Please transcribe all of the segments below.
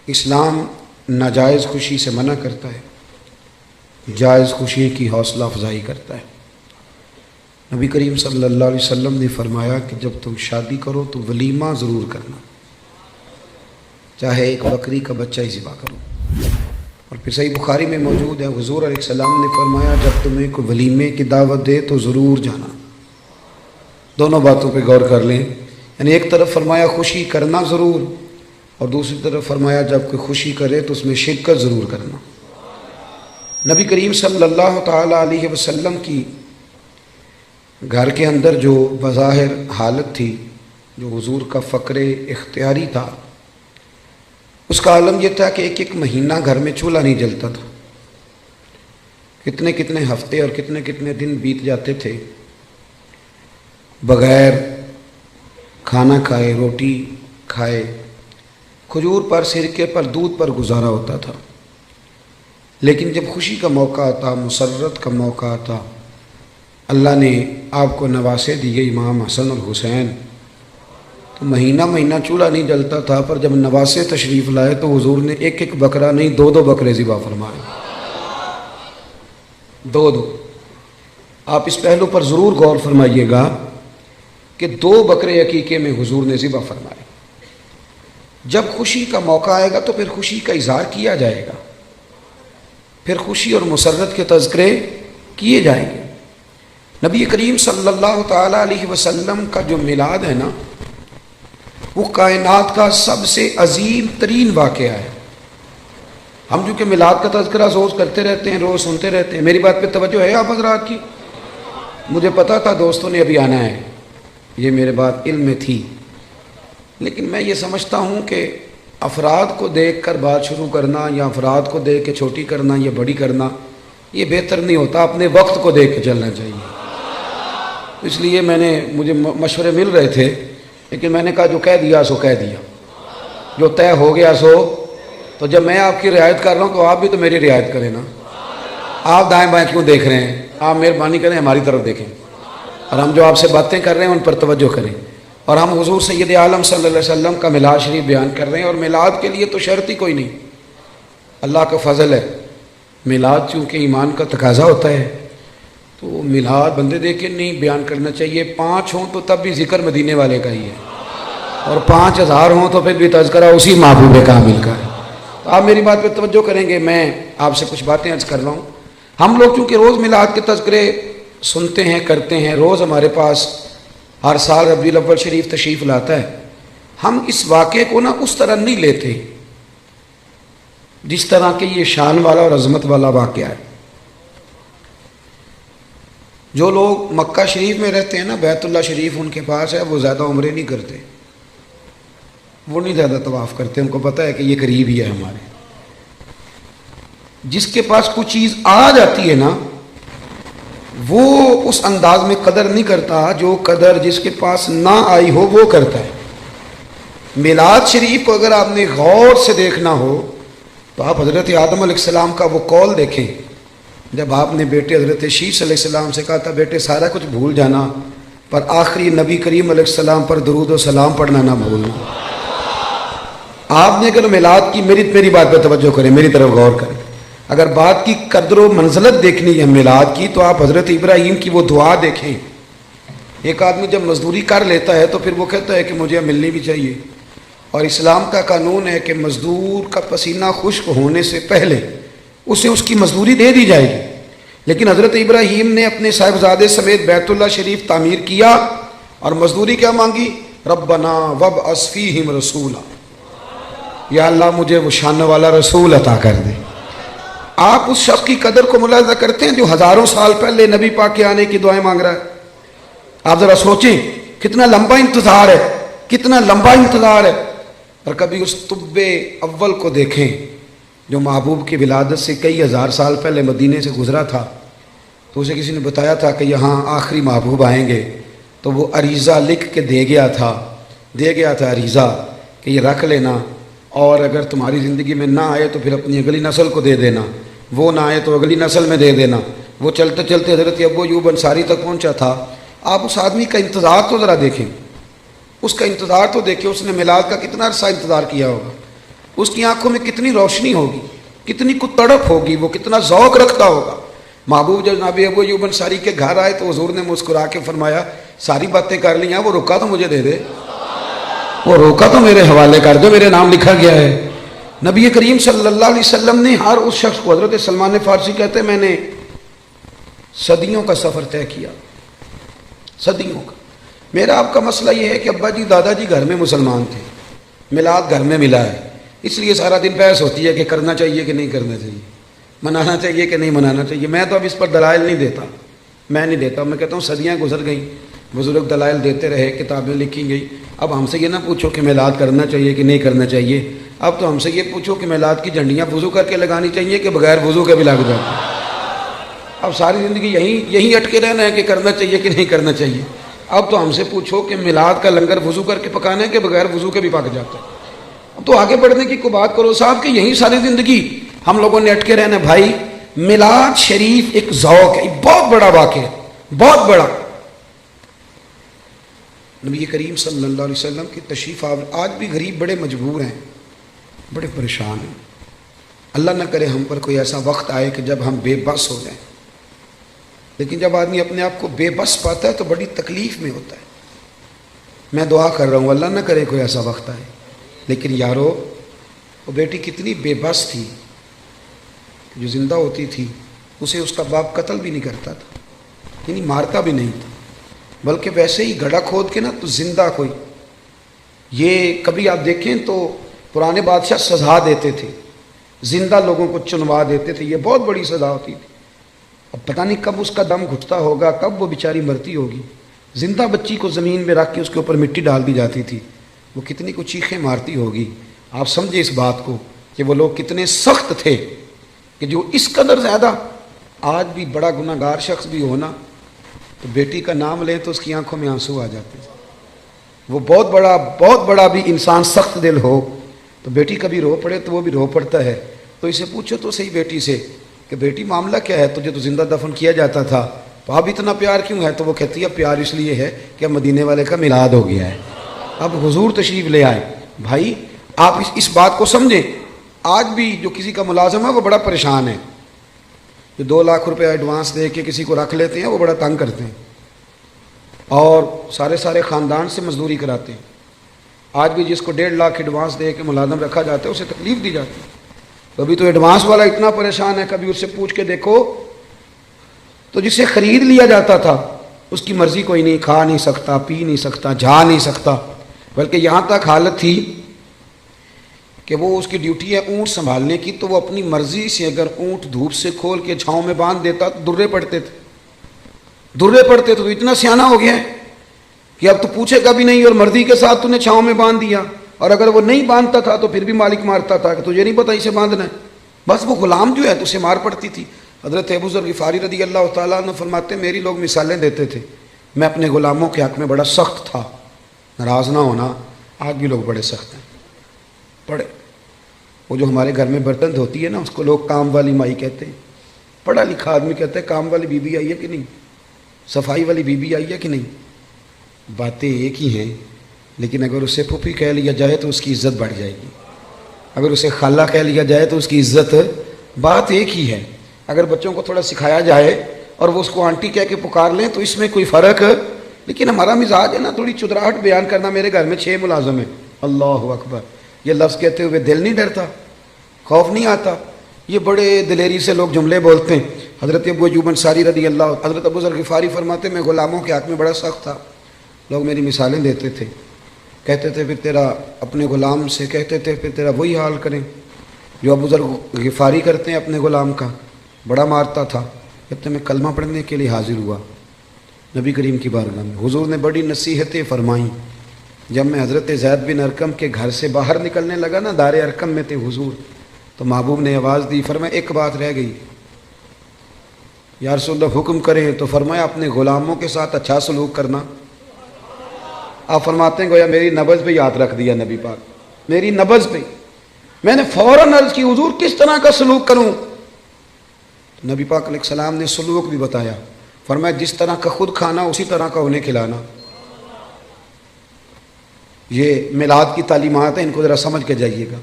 اسلام ناجائز خوشی سے منع کرتا ہے، جائز خوشی کی حوصلہ افزائی کرتا ہے۔ نبی کریم صلی اللہ علیہ وسلم نے فرمایا کہ جب تم شادی کرو تو ولیمہ ضرور کرنا، چاہے ایک بکری کا بچہ ہی ذبح کرو۔ اور پھر صحیح بخاری میں موجود ہے، حضور علیہ السلام نے فرمایا جب تمہیں کوئی ولیمے کی دعوت دے تو ضرور جانا۔ دونوں باتوں پہ غور کر لیں، یعنی ایک طرف فرمایا خوشی کرنا ضرور، اور دوسری طرف فرمایا جب کوئی خوشی کرے تو اس میں شرکت ضرور کرنا۔ نبی کریم صلی اللہ تعالی علیہ وسلم کی گھر کے اندر جو بظاہر حالت تھی، جو حضور کا فقر اختیاری تھا، اس کا عالم یہ تھا کہ ایک ایک مہینہ گھر میں چولہا نہیں جلتا تھا، کتنے کتنے ہفتے اور کتنے کتنے دن بیت جاتے تھے بغیر کھانا کھائے، روٹی کھائے، کھجور پر، سرکے پر، دودھ پر گزارا ہوتا تھا۔ لیکن جب خوشی کا موقع آتا، مسرت کا موقع آتا، اللہ نے آپ کو نواسے دیے امام حسن اور حسین، تو مہینہ مہینہ چولہا نہیں جلتا تھا، پر جب نواسے تشریف لائے تو حضور نے ایک ایک بکرا نہیں، دو دو بکرے ذبح فرمائے، دو دو۔ آپ اس پہلو پر ضرور غور فرمائیے گا کہ 2 بکرے عقیقے میں حضور نے ذبح فرمائے۔ جب خوشی کا موقع آئے گا تو پھر خوشی کا اظہار کیا جائے گا، پھر خوشی اور مسرت کے تذکرے کیے جائیں گے۔ نبی کریم صلی اللہ تعالی علیہ وسلم کا جو میلاد ہے نا، وہ کائنات کا سب سے عظیم ترین واقعہ ہے۔ ہم جو کہ میلاد کا تذکرہ روز کرتے رہتے ہیں، روز سنتے رہتے ہیں، میری بات پہ توجہ ہے آپ حضرات کی؟ مجھے پتا تھا دوستوں نے ابھی آنا ہے، یہ میرے بات علم میں تھی، لیکن میں یہ سمجھتا ہوں کہ افراد کو دیکھ کر بات شروع کرنا یا افراد کو دیکھ کے چھوٹی کرنا یا بڑی کرنا یہ بہتر نہیں ہوتا، اپنے وقت کو دیکھ کے چلنا چاہیے۔ اس لیے مجھے مشورے مل رہے تھے، لیکن میں نے کہا جو کہہ دیا سو کہہ دیا، جو طے ہو گیا سو۔ تو جب میں آپ کی رعایت کر رہا ہوں تو آپ بھی تو میری رعایت کریں نا۔ آپ دائیں بائیں کیوں دیکھ رہے ہیں؟ آپ مہربانی کریں ہماری طرف دیکھیں، اور ہم جو آپ سے باتیں کر رہے ہیں ان پر توجہ کریں، اور ہم حضور سید عالم صلی اللہ علیہ وسلم کا میلاد شریف بیان کر رہے ہیں۔ اور میلاد کے لیے تو شرط ہی کوئی نہیں، اللہ کا فضل ہے، میلاد چونکہ ایمان کا تقاضا ہوتا ہے تو میلاد بندے دیکھ کے نہیں بیان کرنا چاہیے۔ 5 ہوں تو تب بھی ذکر مدینے والے کا ہی ہے، اور 5000 ہوں تو پھر بھی تذکرہ اسی محبوب کامل کا ہے۔ تو آپ میری بات پہ توجہ کریں گے، میں آپ سے کچھ باتیں عرض کر رہا ہوں۔ ہم لوگ چونکہ روز میلاد کے تذکرے سنتے ہیں، کرتے ہیں، روز ہمارے پاس ہر سال ربیع الاول شریف تشریف لاتا ہے، ہم اس واقعے کو نا اس طرح نہیں لیتے جس طرح کہ یہ شان والا اور عظمت والا واقعہ ہے۔ جو لوگ مکہ شریف میں رہتے ہیں نا، بیت اللہ شریف ان کے پاس ہے، وہ زیادہ عمرے نہیں کرتے، وہ نہیں زیادہ طواف کرتے، ان کو پتہ ہے کہ یہ قریب ہی ہے ہمارے۔ جس کے پاس کچھ چیز آ جاتی ہے نا، وہ اس انداز میں قدر نہیں کرتا جو قدر جس کے پاس نہ آئی ہو وہ کرتا ہے۔ میلاد شریف کو اگر آپ نے غور سے دیکھنا ہو تو آپ حضرت آدم علیہ السلام کا وہ قول دیکھیں، جب آپ نے بیٹے حضرت شیش علیہ السلام سے کہا تھا بیٹے سارا کچھ بھول جانا، پر آخری نبی کریم علیہ السلام پر درود و سلام پڑھنا نہ بھولنا۔ آپ نے اگر میلاد کی، میری بات پہ توجہ کریں، میری طرف غور کریں، اگر بات کی قدر و منزلت دیکھنی ہے میلاد کی تو آپ حضرت ابراہیم کی وہ دعا دیکھیں۔ ایک آدمی جب مزدوری کر لیتا ہے تو پھر وہ کہتا ہے کہ مجھے ملنی بھی چاہیے، اور اسلام کا قانون ہے کہ مزدور کا پسینہ خشک ہونے سے پہلے اسے اس کی مزدوری دے دی جائے گی۔ لیکن حضرت ابراہیم نے اپنے صاحبزادے سمیت بیت اللہ شریف تعمیر کیا، اور مزدوری کیا مانگی؟ ربنا وابعث فیہم رسولا، یا اللہ مجھے وہ شان والا رسول عطا کر دے۔ آپ اس شخص کی قدر کو ملاحظہ کرتے ہیں جو ہزاروں سال پہلے نبی پاک کے آنے کی دعائیں مانگ رہا ہے؟ آپ ذرا سوچیں کتنا لمبا انتظار ہے، کتنا لمبا انتظار ہے۔ اور کبھی اس طب اول کو دیکھیں جو محبوب کی ولادت سے کئی ہزار سال پہلے مدینے سے گزرا تھا، تو اسے کسی نے بتایا تھا کہ یہاں آخری محبوب آئیں گے، تو وہ عریضہ لکھ کے دے گیا تھا عریضہ کہ یہ رکھ لینا، اور اگر تمہاری زندگی میں نہ آئے تو پھر اپنی اگلی نسل کو دے دینا، وہ نہ آئے تو اگلی نسل میں دے دینا۔ وہ چلتے چلتے حضرت ابو ایوب انصاری تک پہنچا تھا۔ آپ اس آدمی کا انتظار تو ذرا دیکھیں، اس کا انتظار تو دیکھیں، اس نے میلاد کا کتنا عرصہ انتظار کیا ہوگا۔ اس کی آنکھوں میں کتنی روشنی ہوگی، کتنی کو تڑپ ہوگی، وہ کتنا ذوق رکھتا ہوگا۔ محبوب جب جناب ابو ایوب انصاری کے گھر آئے تو حضور نے مسکرا کے فرمایا ساری باتیں کر لی ہیں، وہ روکا تو مجھے دے دے، وہ روکا تو میرے حوالے کر دو، میرے نام لکھا گیا ہے۔ نبی کریم صلی اللہ علیہ وسلم نے ہر اس شخص کو، حضرت سلمان فارسی کہتے ہیں میں نے صدیوں کا سفر طے کیا، صدیوں کا۔ میرا آپ کا مسئلہ یہ ہے کہ ابا جی دادا جی گھر میں مسلمان تھے، میلاد گھر میں ملا ہے، اس لیے سارا دن بحث ہوتی ہے کہ کرنا چاہیے کہ نہیں کرنا چاہیے، منانا چاہیے کہ نہیں منانا چاہیے۔ میں تو اب اس پر دلائل نہیں دیتا، میں نہیں دیتا، میں کہتا ہوں صدیاں گزر گئیں، بزرگ دلائل دیتے رہے، کتابیں لکھی گئی۔ اب ہم سے یہ نہ پوچھو کہ میلاد کرنا چاہیے کہ نہیں کرنا چاہیے، اب تو ہم سے یہ پوچھو کہ میلاد کی جھنڈیاں وضو کر کے لگانی چاہیے کہ بغیر وضو کے بھی لگ جاتی ہیں۔ اب ساری زندگی یہیں اٹکے رہنا ہے کہ کرنا چاہیے کہ نہیں کرنا چاہیے۔ اب تو ہم سے پوچھو کہ میلاد کا لنگر وضو کر کے پکانا ہے کہ بغیر وضو کے بھی پک جاتا ہے۔ اب تو آگے بڑھنے کی کوئی بات کرو صاحب کہ یہیں ساری زندگی ہم لوگوں نے اٹکے رہنا ہے۔ بھائی میلاد شریف ایک ذوق ہے، ایک بہت بڑا واقعہ ہے، بہت بڑا۔ نبی کریم صلی اللہ علیہ وسلم کی تشریف آج بھی غریب بڑے مجبور ہیں، بڑے پریشان ہیں۔ اللہ نہ کرے ہم پر کوئی ایسا وقت آئے کہ جب ہم بے بس ہو جائیں، لیکن جب آدمی اپنے آپ کو بے بس پاتا ہے تو بڑی تکلیف میں ہوتا ہے۔ میں دعا کر رہا ہوں اللہ نہ کرے کوئی ایسا وقت آئے، لیکن یارو وہ بیٹی کتنی بے بس تھی، جو زندہ ہوتی تھی اسے اس کا باپ قتل بھی نہیں کرتا تھا، یعنی مارتا بھی نہیں تھا، بلکہ ویسے ہی گڑھا کھود کے نا تو زندہ کوئی، یہ کبھی آپ دیکھیں تو پرانے بادشاہ سزا دیتے تھے، زندہ لوگوں کو چنوا دیتے تھے، یہ بہت بڑی سزا ہوتی تھی۔ اب پتہ نہیں کب اس کا دم گھٹتا ہوگا، کب وہ بیچاری مرتی ہوگی۔ زندہ بچی کو زمین میں رکھ کے اس کے اوپر مٹی ڈال دی جاتی تھی، وہ کتنی کو چیخیں مارتی ہوگی۔ آپ سمجھے اس بات کو کہ وہ لوگ کتنے سخت تھے کہ جو اس قدر زیادہ، آج بھی بڑا گناہ گار شخص بھی ہونا تو بیٹی کا نام لیں تو اس کی آنکھوں میں آنسو آ جاتے ہیں۔ وہ بہت بڑا بھی انسان سخت دل ہو تو بیٹی کبھی رو پڑے تو وہ بھی رو پڑتا ہے۔ تو اسے پوچھو تو صحیح بیٹی سے کہ بیٹی معاملہ کیا ہے، تجھے تو زندہ دفن کیا جاتا تھا تو اب اتنا پیار کیوں ہے؟ تو وہ کہتی ہے پیار اس لیے ہے کہ اب مدینے والے کا میلاد ہو گیا ہے، اب حضور تشریف لے آئے۔ بھائی آپ اس بات کو سمجھیں، آج بھی جو کسی کا ملازم ہے وہ بڑا پریشان ہے، جو 2 لاکھ روپے ایڈوانس دے کے کسی کو رکھ لیتے ہیں وہ بڑا تنگ کرتے ہیں، اور سارے خاندان سے مزدوری کراتے ہیں۔ آج بھی جس کو 1.5 لاکھ ایڈوانس دے کے ملازم رکھا جاتا ہے اسے تکلیف دی جاتی ہے۔ کبھی تو ایڈوانس والا اتنا پریشان ہے، کبھی اس سے پوچھ کے دیکھو تو جسے خرید لیا جاتا تھا اس کی مرضی کوئی نہیں، کھا نہیں سکتا، پی نہیں سکتا، جا نہیں سکتا، بلکہ یہاں تک حالت تھی کہ وہ اس کی ڈیوٹی ہے اونٹ سنبھالنے کی، تو وہ اپنی مرضی سے اگر اونٹ دھوپ سے کھول کے چھاؤں میں باندھ دیتا تو درے پڑتے تھے تو اتنا سیانہ ہو گیا ہے کہ اب تو پوچھے گا بھی نہیں، اور مرضی کے ساتھ تو نے چھاؤں میں باندھ دیا، اور اگر وہ نہیں باندھتا تھا تو پھر بھی مالک مارتا تھا کہ تجھے نہیں پتا اسے باندھنا ہے، بس وہ غلام جو ہے تو اسے مار پڑتی تھی۔ حضرت ابو ذر غفاری رضی اللہ تعالیٰ عنہ فرماتے میری لوگ مثالیں دیتے تھے، میں اپنے غلاموں کے حق میں بڑا سخت تھا، ناراض نہ ہونا، آج بھی لوگ بڑے سخت ہیں، بڑے۔ وہ جو ہمارے گھر میں برتن دھوتی ہے نا اس کو لوگ کام والی مائی کہتے ہیں، پڑھا لکھا آدمی کہتا ہے کام والی بی بی آئی ہے کہ نہیں، صفائی والی بی بی آئی ہے کہ نہیں، باتیں ایک ہی ہیں، لیکن اگر اسے پھوپھی کہہ لیا جائے تو اس کی عزت بڑھ جائے گی، اگر اسے خالہ کہہ لیا جائے تو اس کی عزت، بات ایک ہی ہے۔ اگر بچوں کو تھوڑا سکھایا جائے اور وہ اس کو آنٹی کہہ کے پکار لیں تو اس میں کوئی فرق، لیکن ہمارا مزاج ہے نا تھوڑی چدراہٹ بیان کرنا۔ میرے گھر میں 6 ملازم ہیں، اللہ اکبر، یہ لفظ کہتے ہوئے دل نہیں ڈرتا، خوف نہیں آتا، یہ بڑے دلیری سے لوگ جملے بولتے ہیں۔ حضرت ابو ایوب انصاری رضی اللہ، حضرت ابو ذر غفاری فرماتے میں غلاموں کے حق میں بڑا سخت تھا، لوگ میری مثالیں دیتے تھے، کہتے تھے پھر تیرا اپنے غلام سے کہتے تھے پھر تیرا وہی حال کریں جو ابو ذر غفاری کرتے ہیں اپنے غلام کا، بڑا مارتا تھا۔ کہتے میں کلمہ پڑھنے کے لیے حاضر ہوا نبی کریم کی بارگاہ میں، حضور نے بڑی نصیحتیں فرمائیں۔ جب میں حضرت زید بن ارقم کے گھر سے باہر نکلنے لگا نا، دار ارقم میں تھے حضور، تو محبوب نے آواز دی، فرمایا ایک بات رہ گئی، یا رسول اللہ حکم کریں، تو فرمایا اپنے غلاموں کے ساتھ اچھا سلوک کرنا۔ آپ فرماتے ہیں گویا میری نبض پہ یاد رکھ دیا نبی پاک، میری نبض پہ، میں نے فوراً عرض کی حضور کس طرح کا سلوک کروں؟ تو نبی پاک علیہ السلام نے سلوک بھی بتایا، فرمایا جس طرح کا خود کھانا اسی طرح کا انہیں کھلانا۔ یہ میلاد کی تعلیمات ہیں، ان کو ذرا سمجھ کے جائیے گا۔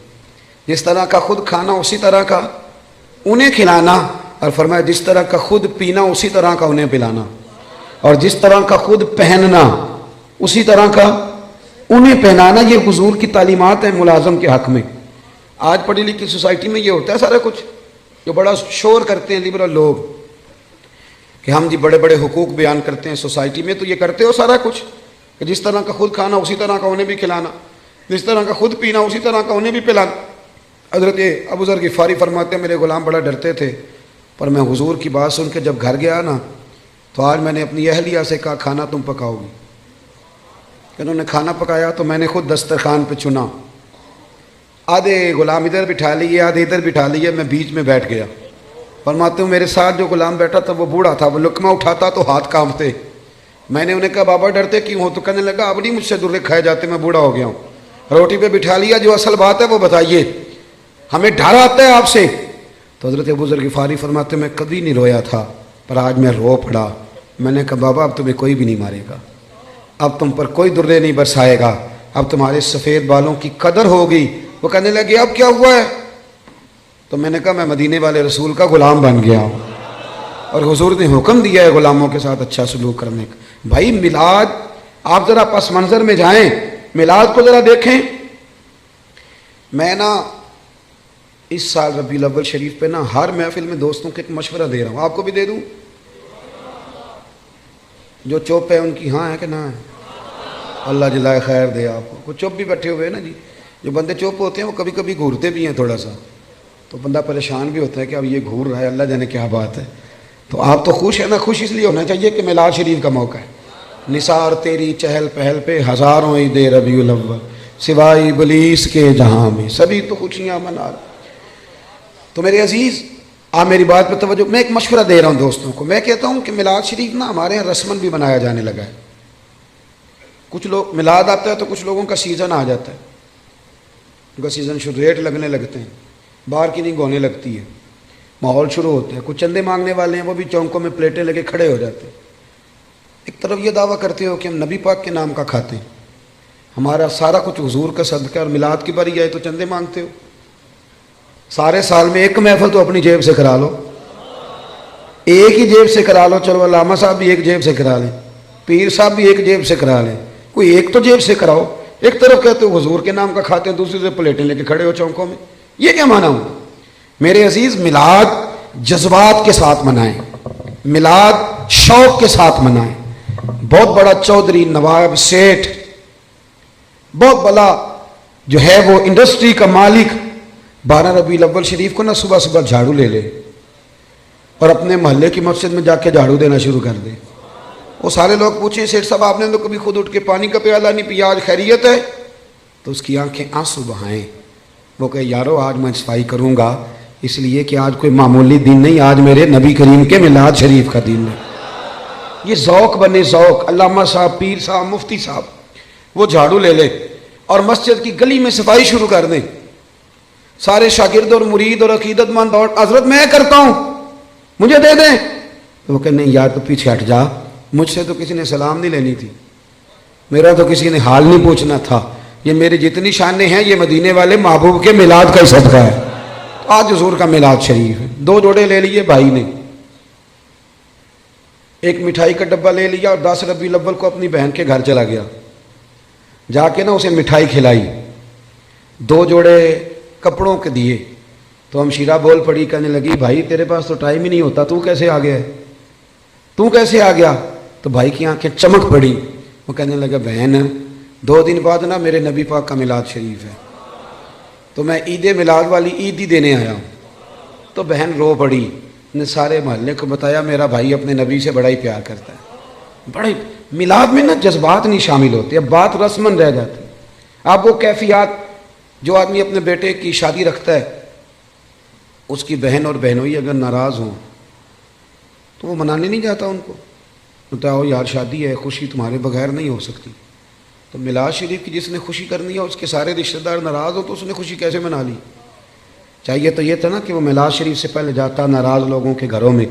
جس طرح کا خود کھانا اسی طرح کا انہیں کھلانا، اور فرمایا جس طرح کا خود پینا اسی طرح کا انہیں پلانا، اور جس طرح کا خود پہننا اسی طرح کا انہیں پہنانا۔ یہ حضور کی تعلیمات ہیں ملازم کے حق میں۔ آج پڑھی لکھی سوسائٹی میں یہ ہوتا ہے سارا کچھ، جو بڑا شور کرتے ہیں لبرل لوگ کہ ہم جی بڑے بڑے حقوق بیان کرتے ہیں سوسائٹی میں، تو یہ کرتے ہو سارا کچھ کہ جس طرح کا خود کھانا اسی طرح کا انہیں بھی کھلانا، جس طرح کا خود پینا اسی طرح کا انہیں بھی پلانا۔ حضرت ابو ذر غفاری فرماتے ہیں میرے غلام بڑا ڈرتے تھے، پر میں حضور کی بات سن کے جب گھر گیا نا تو آج میں نے اپنی اہلیہ سے کہا کھانا تم پکاؤ گی، کہ انہوں نے کھانا پکایا تو میں نے خود دسترخوان پہ چنا، آدھے غلام ادھر بٹھا لیے آدھے ادھر بٹھا لیے، میں بیچ میں بیٹھ گیا۔ فرماتے ہوں میرے ساتھ جو غلام بیٹھا تھا وہ بوڑھا تھا، وہ لقمہ اٹھاتا تو ہاتھ کانپتے۔ میں نے انہیں کہا بابا ڈرتے کیوں ہو؟ تو کہنے لگا اب نہیں مجھ سے درے کھائے جاتے، میں بوڑھا ہو گیا ہوں۔ روٹی پہ بٹھا لیا، جو اصل بات ہے وہ بتائیے، ہمیں ڈر آتا ہے آپ سے۔ تو حضرت ابو ذر غفاری فرماتے میں کبھی نہیں رویا تھا پر آج میں رو پڑا۔ میں نے کہا بابا اب تمہیں کوئی بھی نہیں مارے گا، اب تم پر کوئی درے نہیں برسائے گا، اب تمہارے سفید بالوں کی قدر ہوگی۔ وہ کہنے لگے اب کیا ہوا ہے؟ تو میں نے کہا میں مدینے والے رسول کا غلام بن گیا ہوں، اور حضور نے حکم دیا ہے غلاموں کے ساتھ اچھا سلوک کرنے کا۔ بھائی میلاد، آپ ذرا پس منظر میں جائیں، میلاد کو ذرا دیکھیں۔ میں نا اس سال ربیع الاول شریف پہ نا ہر محفل میں دوستوں کو ایک مشورہ دے رہا ہوں، آپ کو بھی دے دوں؟ جو چپ ہے ان کی ہاں ہے کہ نہ ہے؟ اللہ جزائے خیر دے آپ کو۔ کچھ چپ بھی بیٹھے ہوئے ہیں نا جی، جو بندے چپ ہوتے ہیں وہ کبھی کبھی گھورتے بھی ہیں تھوڑا سا، تو بندہ پریشان بھی ہوتا ہے کہ اب یہ گھور رہا ہے، اللہ جانے کیا بات ہے۔ تو آپ تو خوش ہیں نا، خوش اس لیے ہونا چاہیے کہ میلاد شریف کا موقع ہے۔ نثار تیری چہل پہل پہ ہزاروں عید ربیع الاول، سوائے ابلیس کے جہاں میں سبھی تو خوشیاں منا رہے۔ تو میرے عزیز آپ میری بات پہ توجہ، میں ایک مشورہ دے رہا ہوں دوستوں کو۔ میں کہتا ہوں کہ میلاد شریف نا ہمارے یہاں رسمن بھی بنایا جانے لگا ہے۔ کچھ لوگ میلاد آتا ہے تو کچھ لوگوں کا سیزن آ جاتا ہے، ان کا سیزن شروع، ریٹ لگنے لگتے ہیں، باہر کی نہیں ہونے لگتی ہے، ماحول شروع ہوتا ہے۔ کچھ چندے مانگنے والے ہیں وہ بھی چونکوں میں پلیٹیں لے کے کھڑے ہو جاتے ہیں۔ ایک طرف یہ دعویٰ کرتے ہو کہ ہم نبی پاک کے نام کا کھاتے ہیں، ہمارا سارا کچھ حضور کا صدقہ، اور میلاد کی باری آئے تو چندے مانگتے ہو۔ سارے سال میں ایک محفل تو اپنی جیب سے کرا لو، ایک ہی جیب سے کرا لو، چلو علامہ صاحب بھی ایک جیب سے کرا لیں، پیر صاحب بھی ایک جیب سے کرا لیں، کوئی ایک تو جیب سے کراؤ۔ ایک طرف کہتے ہو حضور کے نام کا کھاتے ہیں، دوسری سے پلیٹیں لے کے کھڑے ہو چونکوں میں، یہ کیا مانا ہوں؟ میرے عزیز میلاد جذبات کے ساتھ منائیں، میلاد شوق کے ساتھ منائیں۔ بہت بڑا چودھری، نواب، سیٹھ، بہت بڑا جو ہے وہ انڈسٹری کا مالک 12 ربیع الاول شریف کو نا صبح صبح جھاڑو لے لے اور اپنے محلے کی مسجد میں جا کے جھاڑو دینا شروع کر دے۔ وہ سارے لوگ پوچھیں سیٹھ صاحب آپ نے تو کبھی خود اٹھ کے پانی کا پیالہ نہیں پیا، آج خیریت ہے؟ تو اس کی آنکھیں آنسو بہائیں، وہ کہے یارو آج میں صفائی کروں گا، اس لیے کہ آج کوئی معمولی دن نہیں، آج میرے نبی کریم کے میلاد شریف کا دن ہے۔ یہ ذوق بنے ذوق۔ علامہ صاحب، پیر صاحب، مفتی صاحب وہ جھاڑو لے لے اور مسجد کی گلی میں صفائی شروع کر دیں، سارے شاگرد اور مرید اور عقیدت مند اور حضرت میں کرتا ہوں مجھے دے دیں، وہ کہ نہیں یار تو پیچھے ہٹ جا، مجھ سے تو کسی نے سلام نہیں لینی تھی، میرا تو کسی نے حال نہیں پوچھنا تھا، یہ میری جتنی شانیں ہیں یہ مدینے والے محبوب کے میلاد کا ہی صدقہ ہے۔ آج حضور کا میلاد شریف ہے، 2 جوڑے لے لیے بھائی نے، ایک مٹھائی کا ڈبہ لے لیا اور 10 ربیع الاول کو اپنی بہن کے گھر چلا گیا، جا کے نا اسے مٹھائی کھلائی، 2 جوڑے کپڑوں کے دیے، تو ہم شیرہ بول پڑی، کہنے لگی بھائی تیرے پاس تو ٹائم ہی نہیں ہوتا، تو کیسے آ گیا ہے؟ تو کیسے آ گیا؟ تو بھائی کی آنکھیں چمک پڑی، وہ کہنے لگا بہن 2 دن بعد نا میرے نبی پاک کا میلاد شریف ہے، تو میں عید میلاد والی عید ہی دینے آیا ہوں۔ تو بہن رو پڑی، نے سارے محلے کو بتایا میرا بھائی اپنے نبی سے بڑا ہی پیار کرتا ہے۔ بڑے میلاد میں نا جذبات نہیں شامل ہوتے، اب بات رسمن رہ جاتی۔ اب وہ کیفیات جو آدمی اپنے بیٹے کی شادی رکھتا ہے، اس کی بہن اور بہنوئی اگر ناراض ہوں تو وہ منانے نہیں جاتا ان کو، بتاؤ یار شادی ہے، خوشی تمہارے بغیر نہیں ہو سکتی۔ تو میلاد شریف کی جس نے خوشی کرنی ہے اس کے سارے رشتہ دار ناراض ہو تو اس نے خوشی کیسے منا لی؟ چاہیے تو یہ تھا نا کہ وہ میلاد شریف سے پہلے جاتا ناراض لوگوں کے گھروں میں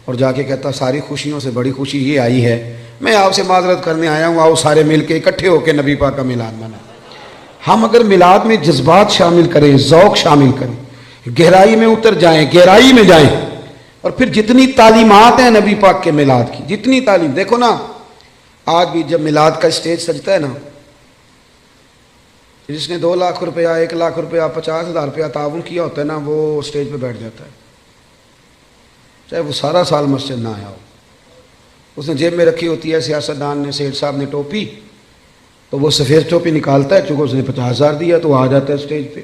اور جا کے کہتا ساری خوشیوں سے بڑی خوشی یہ آئی ہے، میں آپ سے معذرت کرنے آیا ہوں، آؤ سارے مل کے اکٹھے ہو کے نبی پاک کا میلاد منائیں۔ ہم اگر میلاد میں جذبات شامل کریں، ذوق شامل کریں، گہرائی میں اتر جائیں، گہرائی میں جائیں، اور پھر جتنی تعلیمات ہیں نبی پاک کے میلاد کی، جتنی تعلیم، دیکھو نا آج بھی جب میلاد کا اسٹیج سجتا ہے نا، جس نے 2 لاکھ روپیہ، 1 لاکھ روپیہ، 50,000 روپیہ تعاون کیا ہوتا ہے نا، وہ اسٹیج پہ بیٹھ جاتا ہے، چاہے وہ سارا سال مسجد نہ آیا ہو۔ اس نے جیب میں رکھی ہوتی ہے سیاستدان نے، سیٹھ صاحب نے ٹوپی، تو وہ سفید ٹوپی نکالتا ہے، چونکہ اس نے 50,000 دیا تو وہ آ جاتا ہے اسٹیج پہ،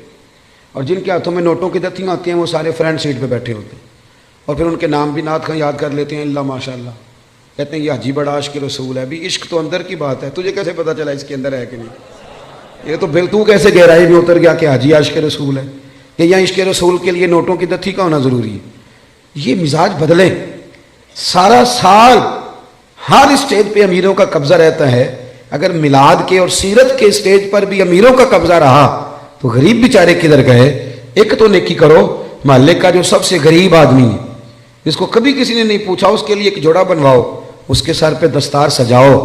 اور جن کے ہاتھوں میں نوٹوں کی دتیاں ہوتی ہیں وہ سارے فرنٹ سیٹ پہ بیٹھے ہوتے ہیں، اور پھر ان کے نام بھی نعت خواں یاد کر لیتے ہیں، اللہ ماشاء اللہ، کہتے ہیں یہ حاجی بڑا عاشق رسول ہے۔ بھی عشق تو اندر کی بات ہے، تجھے کیسے پتہ چلا اس کے اندر ہے کہ نہیں؟ یہ تو تو کیسے گہرائی میں اتر گیا کہ حاجی عاشق رسول ہے، کہ یہاں عشق رسول کے لیے نوٹوں کی دتی کا ہونا ضروری ہے؟ یہ مزاج بدلیں۔ سارا سال ہر اسٹیج پہ امیروں کا قبضہ رہتا ہے، اگر میلاد کے اور سیرت کے اسٹیج پر بھی امیروں کا قبضہ رہا تو غریب بیچارے کدھر گئے؟ ایک تو نیکی کرو، محلے کا جو سب سے غریب آدمی ہے جس کو کبھی کسی نے نہیں پوچھا، اس کے لیے ایک جوڑا بنواؤ، اس کے سر پہ دستار سجاؤ،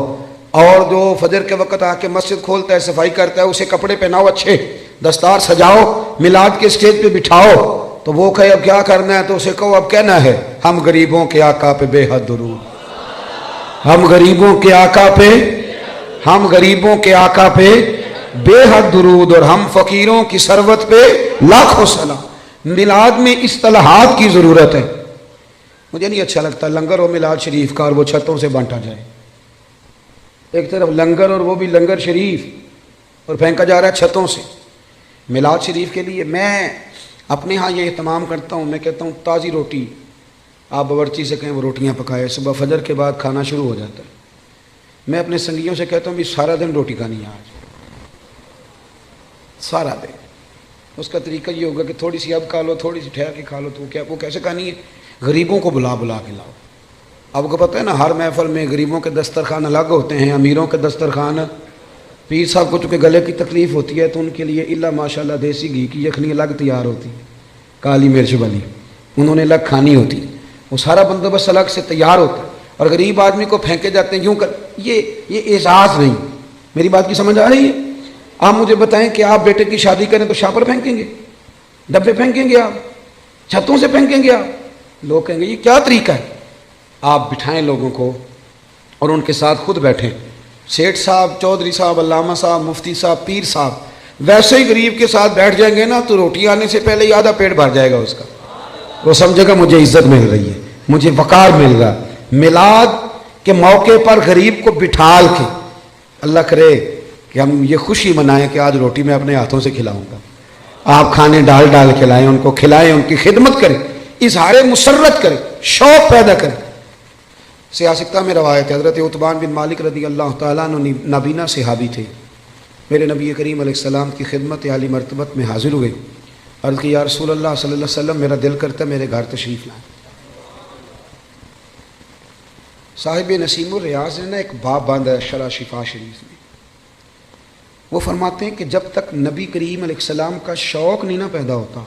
اور جو فجر کے وقت آ کے مسجد کھولتا ہے، صفائی کرتا ہے، اسے کپڑے پہناؤ، اچھے دستار سجاؤ، میلاد کے اسٹیج پہ بٹھاؤ، تو وہ کہے اب کیا کرنا ہے، تو اسے کہو اب کہنا ہے ہم غریبوں کے آقا پہ بے حد درود، ہم غریبوں کے آقا پہ، ہم غریبوں کے آقا پہ بے حد درود، اور ہم فقیروں کی ثروت پہ لاکھوں سلام۔ میلاد میں اصطلاحات کی ضرورت ہے۔ مجھے نہیں اچھا لگتا لنگر اور میلاد شریف کا اور وہ چھتوں سے بانٹا جائے، ایک طرف لنگر اور وہ بھی لنگر شریف، اور پھینکا جا رہا ہے چھتوں سے۔ میلاد شریف کے لیے میں اپنے ہاں یہ اہتمام کرتا ہوں، میں کہتا ہوں تازی روٹی، آپ باورچی سے کہیں وہ روٹیاں پکائے، صبح فجر کے بعد کھانا شروع ہو جاتا ہے۔ میں اپنے سنگیوں سے کہتا ہوں بھی سارا دن روٹی کھانی ہے آج، سارا دن۔ اس کا طریقہ یہ ہوگا کہ تھوڑی سی اب کھا لو، تھوڑی سی ٹھہر کے کھا لو، تو کیا وہ کیسے کھانی ہے؟ غریبوں کو بلا بلا کے لاؤ۔ آپ کو پتہ ہے نا، ہر محفل میں غریبوں کے دسترخوان الگ ہوتے ہیں، امیروں کے دسترخوان۔ پیر صاحب کو چونکہ گلے کی تکلیف ہوتی ہے تو ان کے لیے اللہ ماشاءاللہ دیسی گھی کی یخنی الگ تیار ہوتی ہے، کالی مرچ والی، انہوں نے الگ کھانی ہوتی ہے، وہ سارا بندوبست الگ سے تیار ہوتا ہے، اور غریب آدمی کو پھینکے جاتے ہیں یوں کر۔ یہ اعزاز نہیں۔ میری بات کی سمجھ آ رہی ہے؟ آپ مجھے بتائیں کہ آپ بیٹے کی شادی کریں تو شاپر پھینکیں گے، ڈبے پھینکیں گے، آپ چھتوں سے پھینکیں گے؟ آپ لوگ کہیں گے یہ کیا طریقہ ہے؟ آپ بٹھائیں لوگوں کو اور ان کے ساتھ خود بیٹھیں، سیٹھ صاحب، چودھری صاحب، علامہ صاحب، مفتی صاحب، پیر صاحب ویسے ہی غریب کے ساتھ بیٹھ جائیں گے نا تو روٹی آنے سے پہلے ہی آدھا پیٹ بھر جائے گا اس کا، وہ سمجھے گا مجھے عزت مل رہی ہے، مجھے وقار مل رہا۔ میلاد کے موقع پر غریب کو بٹھال کے، اللہ کرے کہ ہم یہ خوشی منائیں کہ آج روٹی میں اپنے ہاتھوں سے کھلاؤں گا، آپ کھانے ڈال ڈال کھلائیں، ان کو کھلائیں، ان کی خدمت کریں، اظہار مسرت کریں، شوق پیدا کریں۔ سیاستہ میں روایت ہے، حضرت عتبان بن مالک رضی اللہ تعالیٰ عنہ نابینا صحابی تھے، میرے نبی کریم علیہ السلام کی خدمت عالی مرتبت میں حاضر ہوئے، عرض کی یا رسول اللہ صلی اللہ علیہ وسلم میرا دل کرتا ہے میرے گھر تشریف لائیں۔ صاحب نسیم الریاض نے ایک باب باندھا ہے شرح شفا شریف میں، وہ فرماتے ہیں کہ جب تک نبی کریم علیہ السلام کا شوق نہیں نہ پیدا ہوتا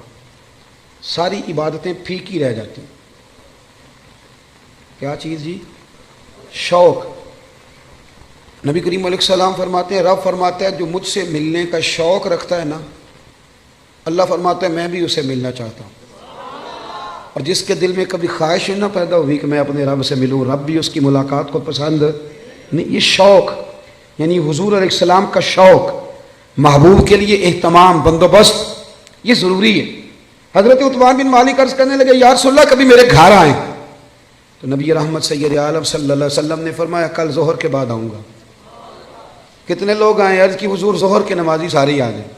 ساری عبادتیں پھیکی رہ جاتی۔ کیا چیز جی؟ شوق۔ نبی کریم علیہ السلام فرماتے ہیں، رب فرماتا ہے جو مجھ سے ملنے کا شوق رکھتا ہے نا، اللہ فرماتا ہے میں بھی اسے ملنا چاہتا ہوں، اور جس کے دل میں کبھی خواہش نہ پیدا ہوئی کہ میں اپنے رب سے ملوں، رب بھی اس کی ملاقات کو پسند نہیں۔ یہ شوق یعنی حضور علیہ السلام کا شوق، محبوب کے لیے اہتمام، بندوبست، یہ ضروری ہے۔ حضرت عتبان بن مالک عرض کرنے لگے یا رسول اللہ کبھی میرے گھر آئیں، تو نبی رحمت سید عالم صلی اللہ علیہ وسلم نے فرمایا کل ظہر کے بعد آؤں گا۔ کتنے لوگ آئیں؟ عرض کی حضور ظہر کے نمازی سارے ہی آ جائیں۔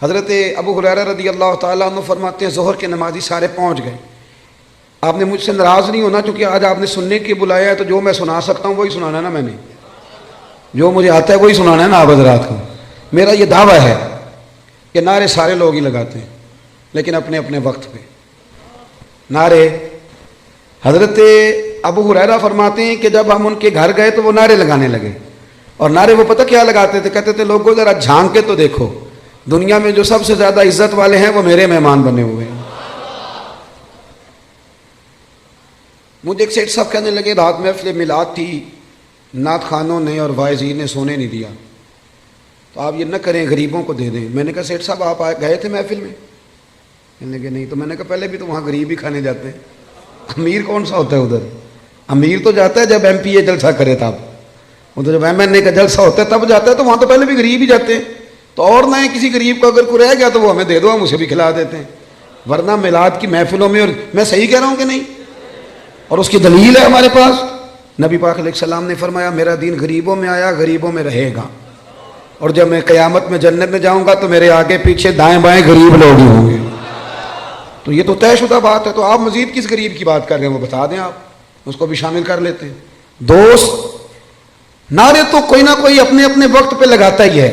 حضرت ابو ہریرہ رضی اللہ تعالیٰ عنہ فرماتے ہیں ظہر کے نمازی سارے پہنچ گئے، آپ نے مجھ سے ناراض نہیں ہونا کیونکہ آج آپ نے سننے کے بلایا ہے، تو جو میں سنا سکتا ہوں وہی سنانا ہے نا، میں نے جو مجھے آتا ہے وہی سنانا ہے نا آپ حضرات کو۔ میرا یہ دعویٰ ہے کہ نعرے سارے لوگ ہی لگاتے ہیں لیکن اپنے اپنے وقت پہ نعرے۔ حضرت ابو ہریرہ فرماتے ہیں کہ جب ہم ان کے گھر گئے تو وہ نعرے لگانے لگے، اور نعرے وہ پتہ کیا لگاتے تھے؟ کہتے تھے لوگوں ذرا جھانک کے تو دیکھو، دنیا میں جو سب سے زیادہ عزت والے ہیں وہ میرے مہمان بنے ہوئے ہیں۔ مجھے ایک سیٹھ صاحب کہنے لگے رات محفل میلاد تھی، نعت خوانوں نے اور واعظین نے سونے نہیں دیا، تو آپ یہ نہ کریں غریبوں کو دے دیں. میں نے کہا سیٹھ صاحب آپ گئے تھے محفل میں؟ کہنے لگے نہیں. تو میں نے کہا پہلے بھی تو وہاں غریب ہی کھانے جاتے ہیں, امیر کون سا ہوتا ہے ادھر؟ امیر تو جاتا ہے جب ایم پی اے جلسہ کرے تب, وہ تو جب ایم این اے کا جلسہ ہوتا ہے تب جاتا ہے, تو وہاں تو پہلے بھی غریب ہی جاتے ہیں. تو اور نہ کسی غریب کو اگر کوئی رہ گیا تو وہ ہمیں دے دو, ہم اسے بھی کھلا دیتے ہیں. ورنہ میلاد کی محفلوں میں, اور میں صحیح کہہ رہا ہوں کہ نہیں؟ اور اس کی دلیل ہے ہمارے پاس. نبی پاک علیہ السلام نے فرمایا میرا دین غریبوں میں آیا, غریبوں میں رہے گا, اور جب میں قیامت میں جنت میں جاؤں گا تو میرے آگے پیچھے دائیں بائیں غریب لوگ ہی ہوں گے. تو یہ تو طے شدہ بات ہے. تو آپ مزید کس غریب کی بات کر رہے ہیں وہ بتا دیں, آپ اس کو بھی شامل کر لیتے ہیں. دوست, نعرے تو کوئی نہ کوئی اپنے اپنے وقت پہ لگاتا ہی ہے.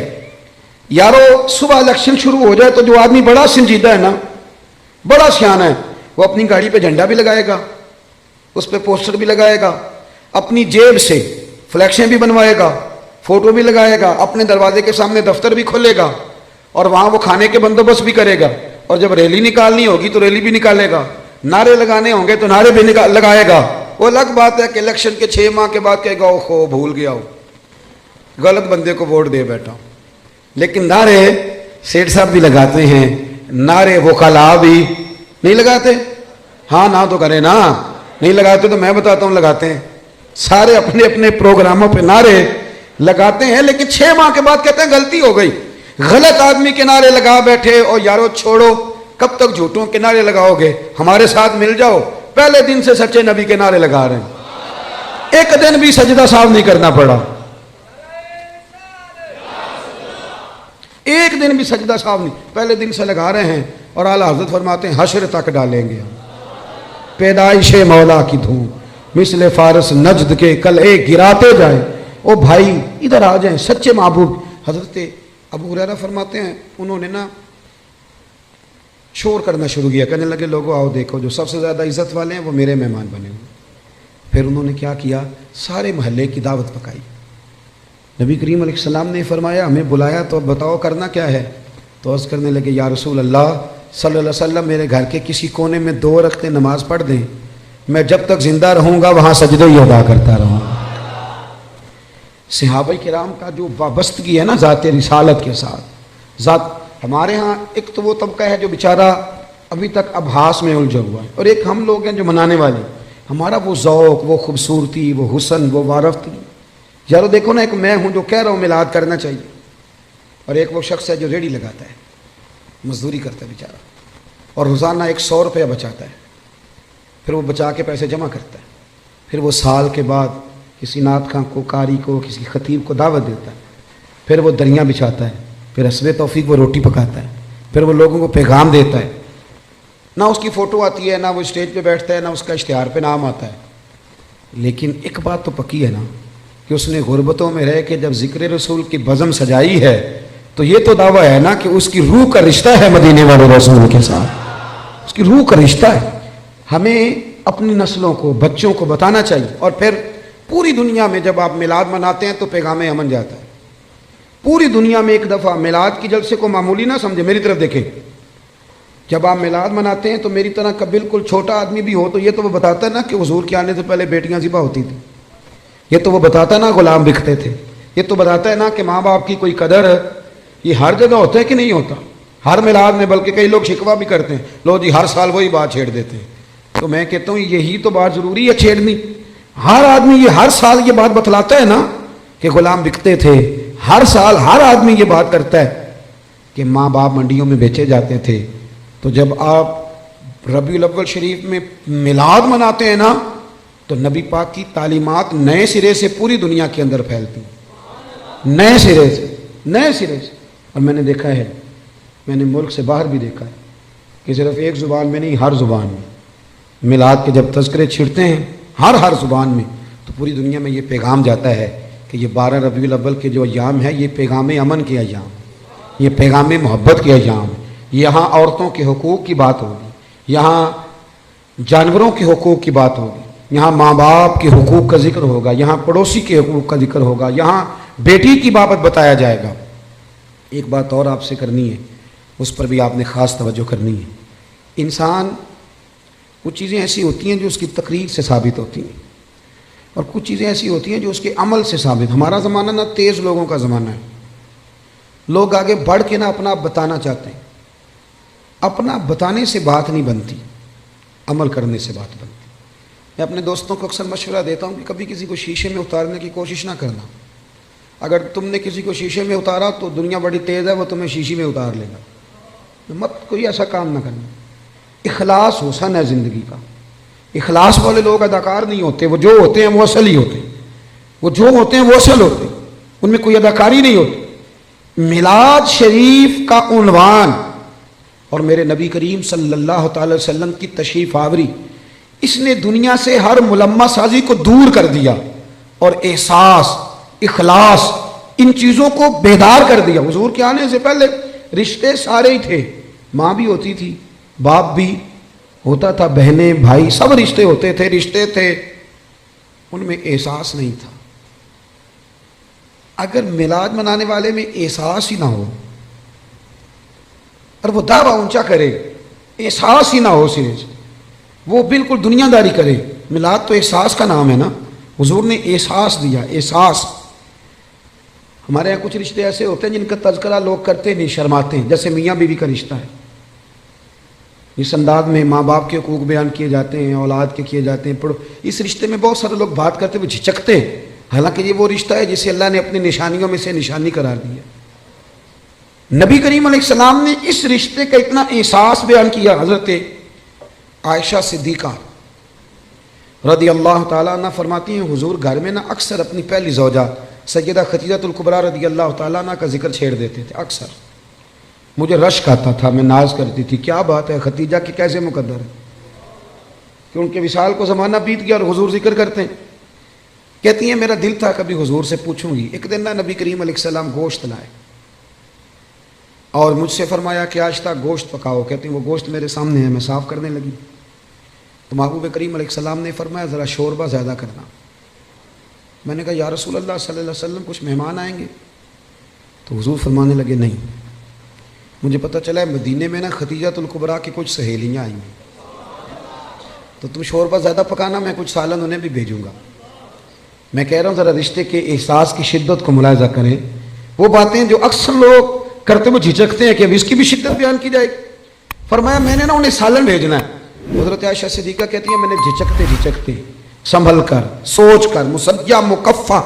یارو صبح الیکشن شروع ہو جائے تو جو آدمی بڑا سنجیدہ ہے نا, بڑا سیانا ہے, وہ اپنی گاڑی پہ جھنڈا بھی لگائے گا, اس پہ پوسٹر بھی لگائے گا, اپنی جیب سے فلیکسیں بھی بنوائے گا, فوٹو بھی لگائے گا, اپنے دروازے کے سامنے دفتر بھی کھولے گا, اور وہاں وہ کھانے کے بندوبست بھی کرے گا, اور جب ریلی نکالنی ہوگی تو ریلی بھی نکالے گا, نعرے لگانے ہوں گے تو نعرے بھی لگائے گا. وہ الگ بات ہے کہ الیکشن کے 6 ماہ کے بعد کہے گا اوہو بھول گیا ہو, غلط بندے کو ووٹ دے بیٹھا ہوں. لیکن نعرے سیٹھ صاحب بھی لگاتے ہیں, نعرے وکلاء بھی نہیں لگاتے. ہاں نہ تو کرے نا, نہیں لگاتے تو میں بتاتا ہوں لگاتے ہیں. سارے اپنے اپنے پروگراموں پہ نعرے لگاتے ہیں, لیکن 6 ماہ کے بعد کہتے ہیں غلطی ہو گئی, غلط آدمی کے نعرے لگا بیٹھے. اور یارو چھوڑو, کب تک جھوٹوں کے نعرے لگاؤ گے؟ ہمارے ساتھ مل جاؤ, پہلے دن سے سچے نبی کے نعرے لگا رہے ہیں, ایک دن بھی سجدہ صاحب نہیں کرنا پڑا, ایک دن بھی سجدہ صاحب نہیں, پہلے دن سے لگا رہے ہیں. اور اعلیٰ حضرت فرماتے ہیں حشر تک ڈالیں گے پیدائش مولا کی دھوم, مثل فارس نجد کے کل ایک گراتے جائیں. او بھائی ادھر آ جائیں, سچے محبوب. حضرت ابو ہریرہ فرماتے ہیں انہوں نے نا شور کرنا شروع کیا, کہنے لگے لوگوں آؤ دیکھو جو سب سے زیادہ عزت والے ہیں وہ میرے مہمان بنے ہوئے. پھر انہوں نے کیا کیا, سارے محلے کی دعوت پکائی. نبی کریم علیہ السلام نے فرمایا ہمیں بلایا تو اب بتاؤ کرنا کیا ہے؟ تو عرض کرنے لگے یا رسول اللہ صلی اللہ علیہ وسلم میرے گھر کے کسی کونے میں 2 رکعتیں نماز پڑھ دیں, میں جب تک زندہ رہوں گا وہاں سجدے ہی ادا کرتا رہوں گا. صحابہ کرام کا جو وابستگی ہے نا ذات رسالت کے ساتھ. ذات ہمارے ہاں ایک تو وہ طبقہ ہے جو بیچارہ ابھی تک ابحاث میں الجھا ہوا ہے, اور ایک ہم لوگ ہیں جو منانے والے. ہمارا وہ ذوق, وہ خوبصورتی, وہ حسن, وہ وارفتگی. یارو دیکھو نا, ایک میں ہوں جو کہہ رہا ہوں میلاد کرنا چاہیے, اور ایک وہ شخص ہے جو ریڑھی لگاتا ہے, مزدوری کرتا ہے بیچارہ, اور روزانہ 100 روپیہ بچاتا ہے, پھر وہ بچا کے پیسے جمع کرتا ہے, پھر وہ سال کے بعد کسی نعت خواں کو, قاری کو, کسی خطیب کو دعوت دیتا ہے, پھر وہ دریاں بچھاتا ہے, پھر حسب توفیق وہ روٹی پکاتا ہے, پھر وہ لوگوں کو پیغام دیتا ہے. نہ اس کی فوٹو آتی ہے, نہ وہ اسٹیج پہ بیٹھتا ہے, نہ اس کا اشتہار پہ نام آتا ہے. لیکن ایک بات تو پکی ہے نا کہ اس نے غربتوں میں رہ کے جب ذکر رسول کی بزم سجائی ہے تو یہ تو دعویٰ ہے نا کہ اس کی روح کا رشتہ ہے مدینے والے رسول کے ساتھ, اس کی روح کا رشتہ ہے. ہمیں اپنی نسلوں کو, بچوں کو بتانا چاہیے. اور پھر پوری دنیا میں جب آپ میلاد مناتے ہیں تو پیغام امن جاتا ہے. پوری دنیا میں ایک دفعہ میلاد کی جلسے کو معمولی نہ سمجھے, میری طرف دیکھیں. جب آپ میلاد مناتے ہیں تو میری طرح کا بالکل چھوٹا آدمی بھی ہو تو یہ تو وہ بتاتا ہے نا کہ حضور کے آنے سے پہلے بیٹیاں ذبح ہوتی تھیں, یہ تو وہ بتاتا ہے نا غلام بکتے تھے, یہ تو بتاتا ہے نا کہ ماں باپ کی کوئی قدر ہے. یہ ہر جگہ ہوتا ہے کہ نہیں ہوتا؟ ہر میلاد میں, بلکہ کئی لوگ شکوہ بھی کرتے ہیں, لو جی ہر سال وہی بات چھیڑ دیتے ہیں. تو میں کہتا ہوں یہی تو بات ضروری ہے چھیڑنی. ہر آدمی یہ ہر سال یہ بات بتلاتا ہے نا کہ غلام بکتے تھے, ہر سال ہر آدمی یہ بات کرتا ہے کہ ماں باپ منڈیوں میں بیچے جاتے تھے. تو جب آپ ربیع الاول شریف میں میلاد مناتے ہیں نا تو نبی پاک کی تعلیمات نئے سرے سے پوری دنیا کے اندر پھیلتی ہیں, نئے سرے سے, نئے سرے سے. اور میں نے دیکھا ہے, میں نے ملک سے باہر بھی دیکھا ہے کہ صرف ایک زبان میں نہیں, ہر زبان میں میلاد کے جب تذکرے چھڑتے ہیں ہر زبان میں, تو پوری دنیا میں یہ پیغام جاتا ہے کہ یہ 12 ربیع الاول کے جو ایام ہے یہ پیغام امن کے ایام, یہ پیغام محبت کے ایام. یہاں عورتوں کے حقوق کی بات ہوگی, یہاں جانوروں کے حقوق کی بات ہوگی, یہاں ماں باپ کے حقوق کا ذکر ہوگا, یہاں پڑوسی کے حقوق کا ذکر ہوگا, یہاں بیٹی کی بابت بتایا جائے گا. ایک بات اور آپ سے کرنی ہے, اس پر بھی آپ نے خاص توجہ کرنی ہے. انسان کچھ چیزیں ایسی ہوتی ہیں جو اس کی تقریر سے ثابت ہوتی ہیں, اور کچھ چیزیں ایسی ہوتی ہیں جو اس کے عمل سے ثابت. ہمارا زمانہ نہ تیز لوگوں کا زمانہ ہے, لوگ آگے بڑھ کے نا اپنا بتانا چاہتے ہیں. اپنا بتانے سے بات نہیں بنتی، عمل کرنے سے بات بنتی. میں اپنے دوستوں کو اکثر مشورہ دیتا ہوں کہ کبھی کسی کو شیشے میں اتارنے کی کوشش نہ کرنا. اگر تم نے کسی کو شیشے میں اتارا تو دنیا بڑی تیز ہے، وہ تمہیں شیشے میں اتار لے گا. مت کوئی ایسا کام نہ کرنا. اخلاص حسن ہے زندگی کا. اخلاص والے لوگ اداکار نہیں ہوتے، وہ جو ہوتے ہیں وہ اصل ہی ہوتے ہیں. وہ جو ہوتے ہیں وہ اصل ہوتے ہیں، ان میں کوئی اداکاری نہیں ہوتی. میلاد شریف کا عنوان اور میرے نبی کریم صلی اللہ تعالی وسلم کی تشریف آوری، اس نے دنیا سے ہر ملمہ سازی کو دور کر دیا اور احساس، اخلاص، ان چیزوں کو بیدار کر دیا. حضور کے آنے سے پہلے رشتے سارے ہی تھے. ماں بھی ہوتی تھی، باپ بھی ہوتا تھا، بہنیں بھائی سب رشتے ہوتے تھے، رشتے تھے، ان میں احساس نہیں تھا. اگر میلاد منانے والے میں احساس ہی نہ ہو اور وہ دعویٰ اونچا کرے، احساس ہی نہ ہو سرے سے، وہ بالکل دنیا داری کرے. میلاد تو احساس کا نام ہے نا. حضور نے احساس دیا. احساس. ہمارے یہاں کچھ رشتے ایسے ہوتے ہیں جن کا تذکرہ لوگ کرتے نہیں، شرماتے ہیں، جیسے میاں بیوی کا رشتہ ہے. اس انداز میں ماں باپ کے حقوق بیان کیے جاتے ہیں، اولاد کے کیے جاتے ہیں. اس رشتے میں بہت سارے لوگ بات کرتے ہوئے جھجکتے ہیں، حالانکہ یہ وہ رشتہ ہے جسے اللہ نے اپنی نشانیوں میں سے نشانی قرار دیا. نبی کریم علیہ السلام نے اس رشتے کا اتنا احساس بیان کیا. حضرت عائشہ صدیقہ رضی اللہ تعالیٰ عنہ فرماتی ہیں حضور گھر میں نا اکثر اپنی پہلی زوجہ سیدہ خدیجہ الکبریٰ رضی اللہ تعالیٰ عنہ کا ذکر چھیڑ دیتے تھے. اکثر مجھے رشک آتا تھا، میں ناز کرتی تھی، کیا بات ہے خدیجہ کی کیسے مقدر ہے کہ ان کے وصال کو زمانہ بیت گیا اور حضور ذکر کرتے ہیں. کہتی ہیں میرا دل تھا کبھی حضور سے پوچھوں گی. ایک دن نا نبی کریم علیہ السلام گوشت لائے اور مجھ سے فرمایا کہ آج تک گوشت پکاؤ. کہتی ہیں وہ گوشت میرے سامنے ہے، میں صاف کرنے لگی تو محبوب کریم علیہ السلام نے فرمایا ذرا شوربہ زیادہ کرنا. میں نے کہا یا رسول اللہ صلی اللہ علیہ وسلم کچھ مہمان آئیں گے؟ تو حضور فرمانے لگے نہیں، مجھے پتہ چلا ہے مدینے میں نا خدیجہ الکبریٰ کی کچھ سہیلیاں آئی ہیں، تو تم شوربہ زیادہ پکانا، میں کچھ سالن انہیں بھی بھیجوں گا. میں کہہ رہا ہوں ذرا رشتے کے احساس کی شدت کو ملاحظہ کریں. وہ باتیں جو اکثر لوگ کرتے ہوئے جھجکتے ہیں کہ اب اس کی بھی شدت بیان کی جائے. فرمایا میں نے نا انہیں سالن بھیجنا ہے. حضرت عائشہ صدیقہ کہتی ہیں میں نے جھجکتے سنبھل کر، سوچ کر، مسجع مکفہ،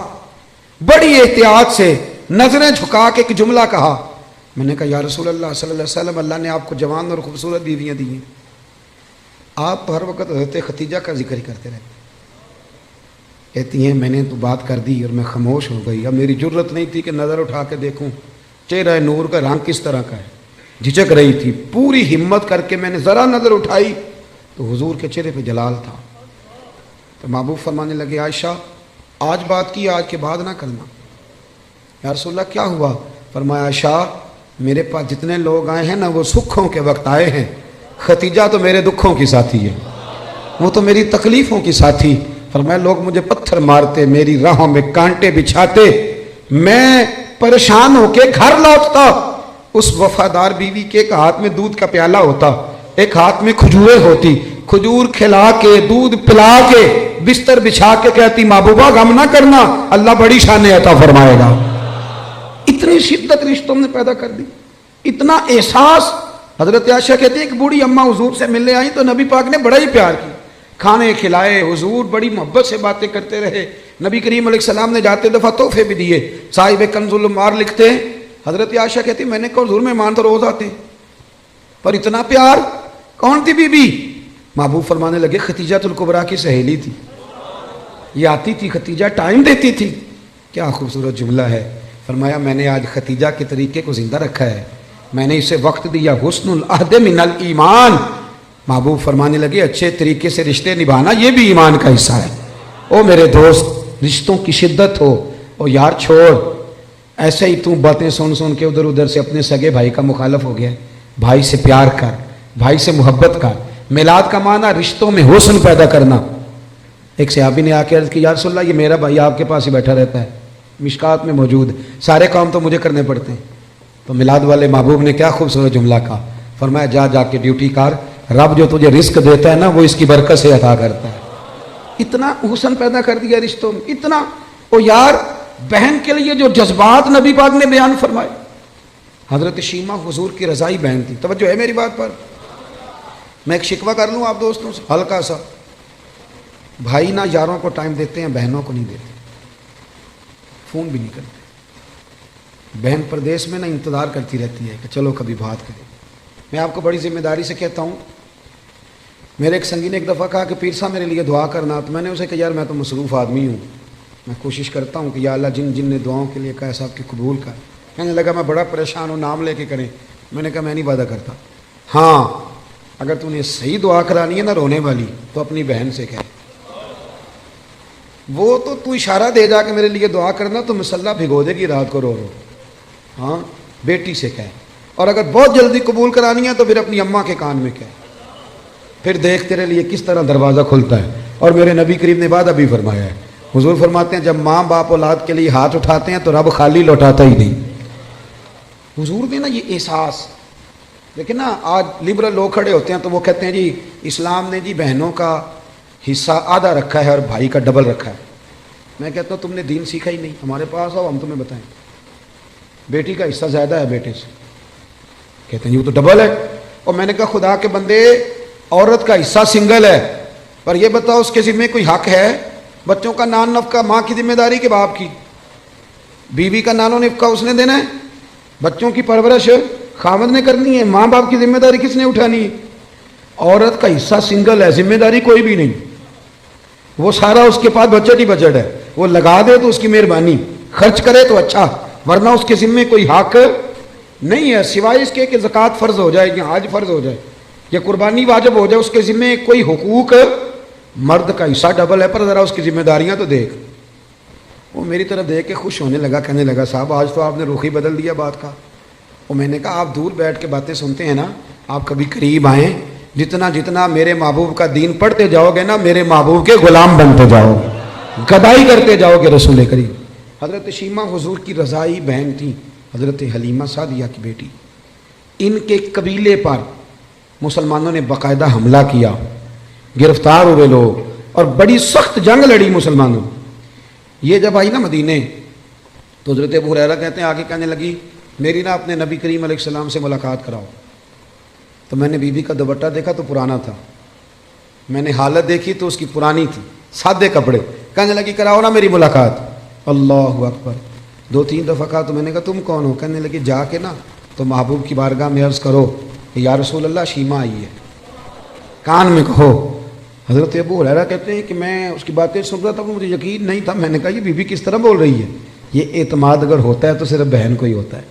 بڑی احتیاط سے نظریں جھکا کے ایک جملہ کہا. میں نے کہا یا رسول اللہ صلی اللہ علیہ وسلم اللہ نے آپ کو جوان اور خوبصورت بیویاں دی ہیں، آپ ہر وقت حضرت خدیجہ کا ذکر ہی کرتے رہتے. کہتی ہیں میں نے تو بات کر دی اور میں خاموش ہو گئی. اب میری جرت نہیں تھی کہ نظر اٹھا کے دیکھوں چہرہ نور کا رنگ کس طرح کا ہے. جھجک رہی تھی. پوری ہمت کر کے میں نے ذرا نظر اٹھائی تو حضور کے چہرے پہ جلال تھا. تو محبوب فرمانے لگے عائشہ آج بات کی، آج کے بعد نہ کرنا. یا رسول اللہ کیا ہوا؟ فرمایا عائشہ میرے پاس جتنے لوگ آئے ہیں نا وہ سکھوں کے وقت آئے ہیں، خدیجہ تو میرے دکھوں کی ساتھی ہے، وہ تو میری تکلیفوں کی ساتھی. فرمایا لوگ مجھے پتھر مارتے، میری راہوں میں کانٹے بچھاتے، میں پریشان ہو کے گھر لوٹتا. اس وفادار بیوی کے ایک ہاتھ میں دودھ کا پیالہ ہوتا، ایک ہاتھ میں کھجوریں ہوتی، کھجور کھلا کے دودھ پلا کے بستر بچھا کے کہتی محبوبہ غم نہ کرنا، اللہ بڑی شان عطا فرمائے گا. اتنی شدت رشتوں نے پیدا کر دی، اتنا احساس. حضرت عائشہ کہتی ہے ایک بوڑھی اماں حضور سے ملنے آئی تو نبی پاک نے بڑا ہی پیار کیا، کھانے کھلائے، حضور بڑی محبت سے باتیں کرتے رہے. نبی کریم علیہ السلام نے جاتے دفعہ تحفے بھی دیے. صاحب کنز العمار لکھتے ہیں حضرت عائشہ کہتی میں نے کہا حضور مہمان تو روز آتے پر اتنا پیار. کون تھی بی بی؟ محبوب فرمانے لگے خدیجہ الکبریٰ کی سہیلی تھی، یہ آتی تھی خدیجہ ٹائم دیتی تھی. کیا خوبصورت جملہ ہے. فرمایا میں نے آج خدیجہ کے طریقے کو زندہ رکھا ہے، میں نے اسے وقت دیا. حسن العہد من الایمان. محبوب فرمانے لگے اچھے طریقے سے رشتے نبھانا یہ بھی ایمان کا حصہ ہے. او میرے دوست رشتوں کی شدت ہو. او یار چھوڑ ایسے ہی تم باتیں سن سن کے ادھر ادھر سے اپنے سگے بھائی کا مخالف ہو گیا. بھائی سے پیار کر، بھائی سے محبت کر. میلاد کا معنی رشتوں میں حسن پیدا کرنا. ایک صحابی نے آ کے عرض کی یا رسول اللہ یہ میرا بھائی آپ کے پاس ہی بیٹھا رہتا ہے، مشکات میں موجود، سارے کام تو مجھے کرنے پڑتے ہیں. تو میلاد والے محبوب نے کیا خوبصورت جملہ کہا. فرمایا جا جا کے ڈیوٹی کر، رب جو تجھے رزق دیتا ہے نا وہ اس کی برکت سے عطا کرتا ہے. اتنا حسن پیدا کر دیا رشتوں میں. اتنا. او یار بہن کے لیے جو جذبات نبی پاک نے بیان فرمائے، حضرت شیمہ حضور کی رضائی بہن تھی. توجہ ہے میری بات پر؟ میں ایک شکوہ کر لوں آپ دوستوں سے ہلکا سا. بھائی نہ یاروں کو ٹائم دیتے ہیں، بہنوں کو نہیں دیتے، فون بھی نہیں کرتے. بہن پردیس میں نہ انتظار کرتی رہتی ہے کہ چلو کبھی بات کریں. میں آپ کو بڑی ذمہ داری سے کہتا ہوں، میرے ایک سنگی نے ایک دفعہ کہا کہ پیر صاحب میرے لیے دعا کرنا. تو میں نے اسے کہا یار میں تو مصروف آدمی ہوں، میں کوشش کرتا ہوں کہ یا اللہ جن جن نے دعاؤں کے لیے کہا صاحب کی قبول کر. کہنے لگا میں بڑا پریشان ہوں، نام لے کے کریں. میں نے کہا میں نہیں وعدہ کرتا. ہاں اگر تو نے صحیح دعا کرانی ہے نا رونے والی تو اپنی بہن سے کہے. وہ تو اشارہ دے جا کے میرے لیے دعا کرنا تو مسلح بھگو دے گی رات کو رو رو. ہاں بیٹی سے کہے. اور اگر بہت جلدی قبول کرانی ہے تو پھر اپنی اماں کے کان میں کہے. پھر دیکھ تیرے لیے کس طرح دروازہ کھلتا ہے. اور میرے نبی کریم نے وعدہ بھی فرمایا ہے. حضور فرماتے ہیں جب ماں باپ اولاد کے لیے ہاتھ اٹھاتے ہیں تو رب خالی لوٹاتا ہی نہیں. حضور نے نا یہ احساس، لیکن نا آج لبرل لوگ کھڑے ہوتے ہیں تو وہ کہتے ہیں جی اسلام نے جی بہنوں کا حصہ آدھا رکھا ہے اور بھائی کا ڈبل رکھا ہے. میں کہتا ہوں تم نے دین سیکھا ہی نہیں. ہمارے پاس آؤ ہم تمہیں بتائیں. بیٹی کا حصہ زیادہ ہے بیٹے سے. کہتے ہیں یہ تو ڈبل ہے. اور میں نے کہا خدا کے بندے عورت کا حصہ سنگل ہے، پر یہ بتاؤ اس کے ذمہ کوئی حق ہے؟ بچوں کا نان نفقہ ماں کی ذمہ داری کے باپ کی؟ بیوی کا نان و نفقہ اس نے دینا ہے، بچوں کی پرورش خاوند نے کرنی ہے. ماں باپ کی ذمہ داری کس نے اٹھانی ہے؟ عورت کا حصہ سنگل ہے، ذمہ داری کوئی بھی نہیں. وہ سارا اس کے پاس بجٹ ہی بجٹ ہے. وہ لگا دے تو اس کی مہربانی، خرچ کرے تو اچھا، ورنہ اس کے ذمہ کوئی حق نہیں ہے سوائے اس کے کہ زکوٰۃ فرض ہو جائے یا حج فرض ہو جائے یا قربانی واجب ہو جائے. اس کے ذمہ کوئی حقوق. مرد کا حصہ ڈبل ہے پر ذرا اس کی ذمہ داریاں تو دیکھ. وہ میری طرف دیکھ کے خوش ہونے لگا، کہنے لگا صاحب آج تو آپ نے رخ ہی بدل دیا بات کا. اور میں نے کہا آپ دور بیٹھ کے باتیں سنتے ہیں نا، آپ کبھی قریب آئیں. جتنا جتنا میرے محبوب کا دین پڑھتے جاؤ گے نا میرے محبوب کے غلام بنتے جاؤ گے، گدائی کرتے جاؤ گے رسول کریم. حضرت شیمہ حضور کی رضائی بہن تھی، حضرت حلیمہ سعدیہ کی بیٹی. ان کے قبیلے پر مسلمانوں نے باقاعدہ حملہ کیا، گرفتار ہوئے لوگ اور بڑی سخت جنگ لڑی مسلمانوں. یہ جب آئی نا مدینے تو حضرت ابو ہریرہ کہتے ہیں آگے کہنے لگی میری نا اپنے نبی کریم علیہ السلام سے ملاقات کراؤ. تو میں نے بی بی کا دوپٹہ دیکھا تو پرانا تھا، میں نے حالت دیکھی تو اس کی پرانی تھی، سادے کپڑے. کہنے لگی کراؤ نا میری ملاقات. اللہ اکبر. 2-3 دفعہ کہا تو میں نے کہا تم کون ہو؟ کہنے لگی جا کے نا تو محبوب کی بارگاہ میں عرض کرو کہ یا رسول اللہ شیمہ آئی ہے، کان میں کہو. حضرت ابو ہریرہ کہتے ہیں کہ میں اس کی باتیں سن رہا تھا، مجھے یقین نہیں تھا. میں نے کہا یہ بی بی کس طرح بول رہی ہے؟ یہ اعتماد اگر ہوتا ہے تو صرف بہن کو ہی ہوتا ہے،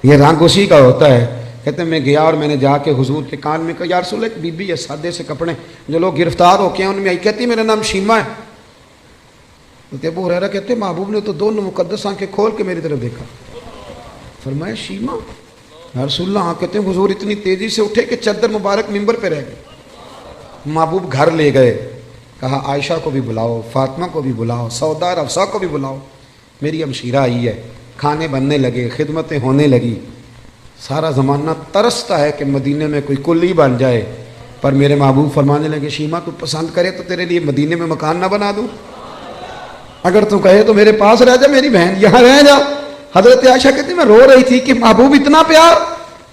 یہ رنگ اسی کا ہوتا ہے. کہتے ہیں میں گیا اور میں نے جا کے حضور کے کان میں کہا یا رسول اللہ ایک بی بی ہے سادے سے کپڑے، جو لوگ گرفتار ہو کے ہیں ان میں آئی، کہتی میرا نام شیمہ ہے. حضرت ابو ہریرہ کہتے ہیں محبوب نے تو دونوں مقدس آنکھیں کھول کے میری طرف دیکھا، فرمایا شیمہ. یا رسول اللہ. ہاں. کہتے ہیں حضور اتنی تیزی سے اٹھے کہ چادر مبارک منبر پہ رہ گئے. محبوب گھر لے گئے، کہا عائشہ کو بھی بلاؤ، فاطمہ کو بھی بلاؤ، سودا اور افسا کو بھی بلاؤ، میری ہمشیرہ آئی ہے. کھانے بننے لگے، خدمتیں ہونے لگی. سارا زمانہ ترستا ہے کہ مدینے میں کوئی کلی بن جائے، پر میرے محبوب فرمانے لگے شیمہ تو پسند کرے تو تیرے لیے مدینے میں مکان نہ بنا دوں، اگر تو کہے تو میرے پاس رہ جا میری بہن، یہاں رہ جا. حضرت عائشہ کہتی میں رو رہی تھی کہ محبوب اتنا پیار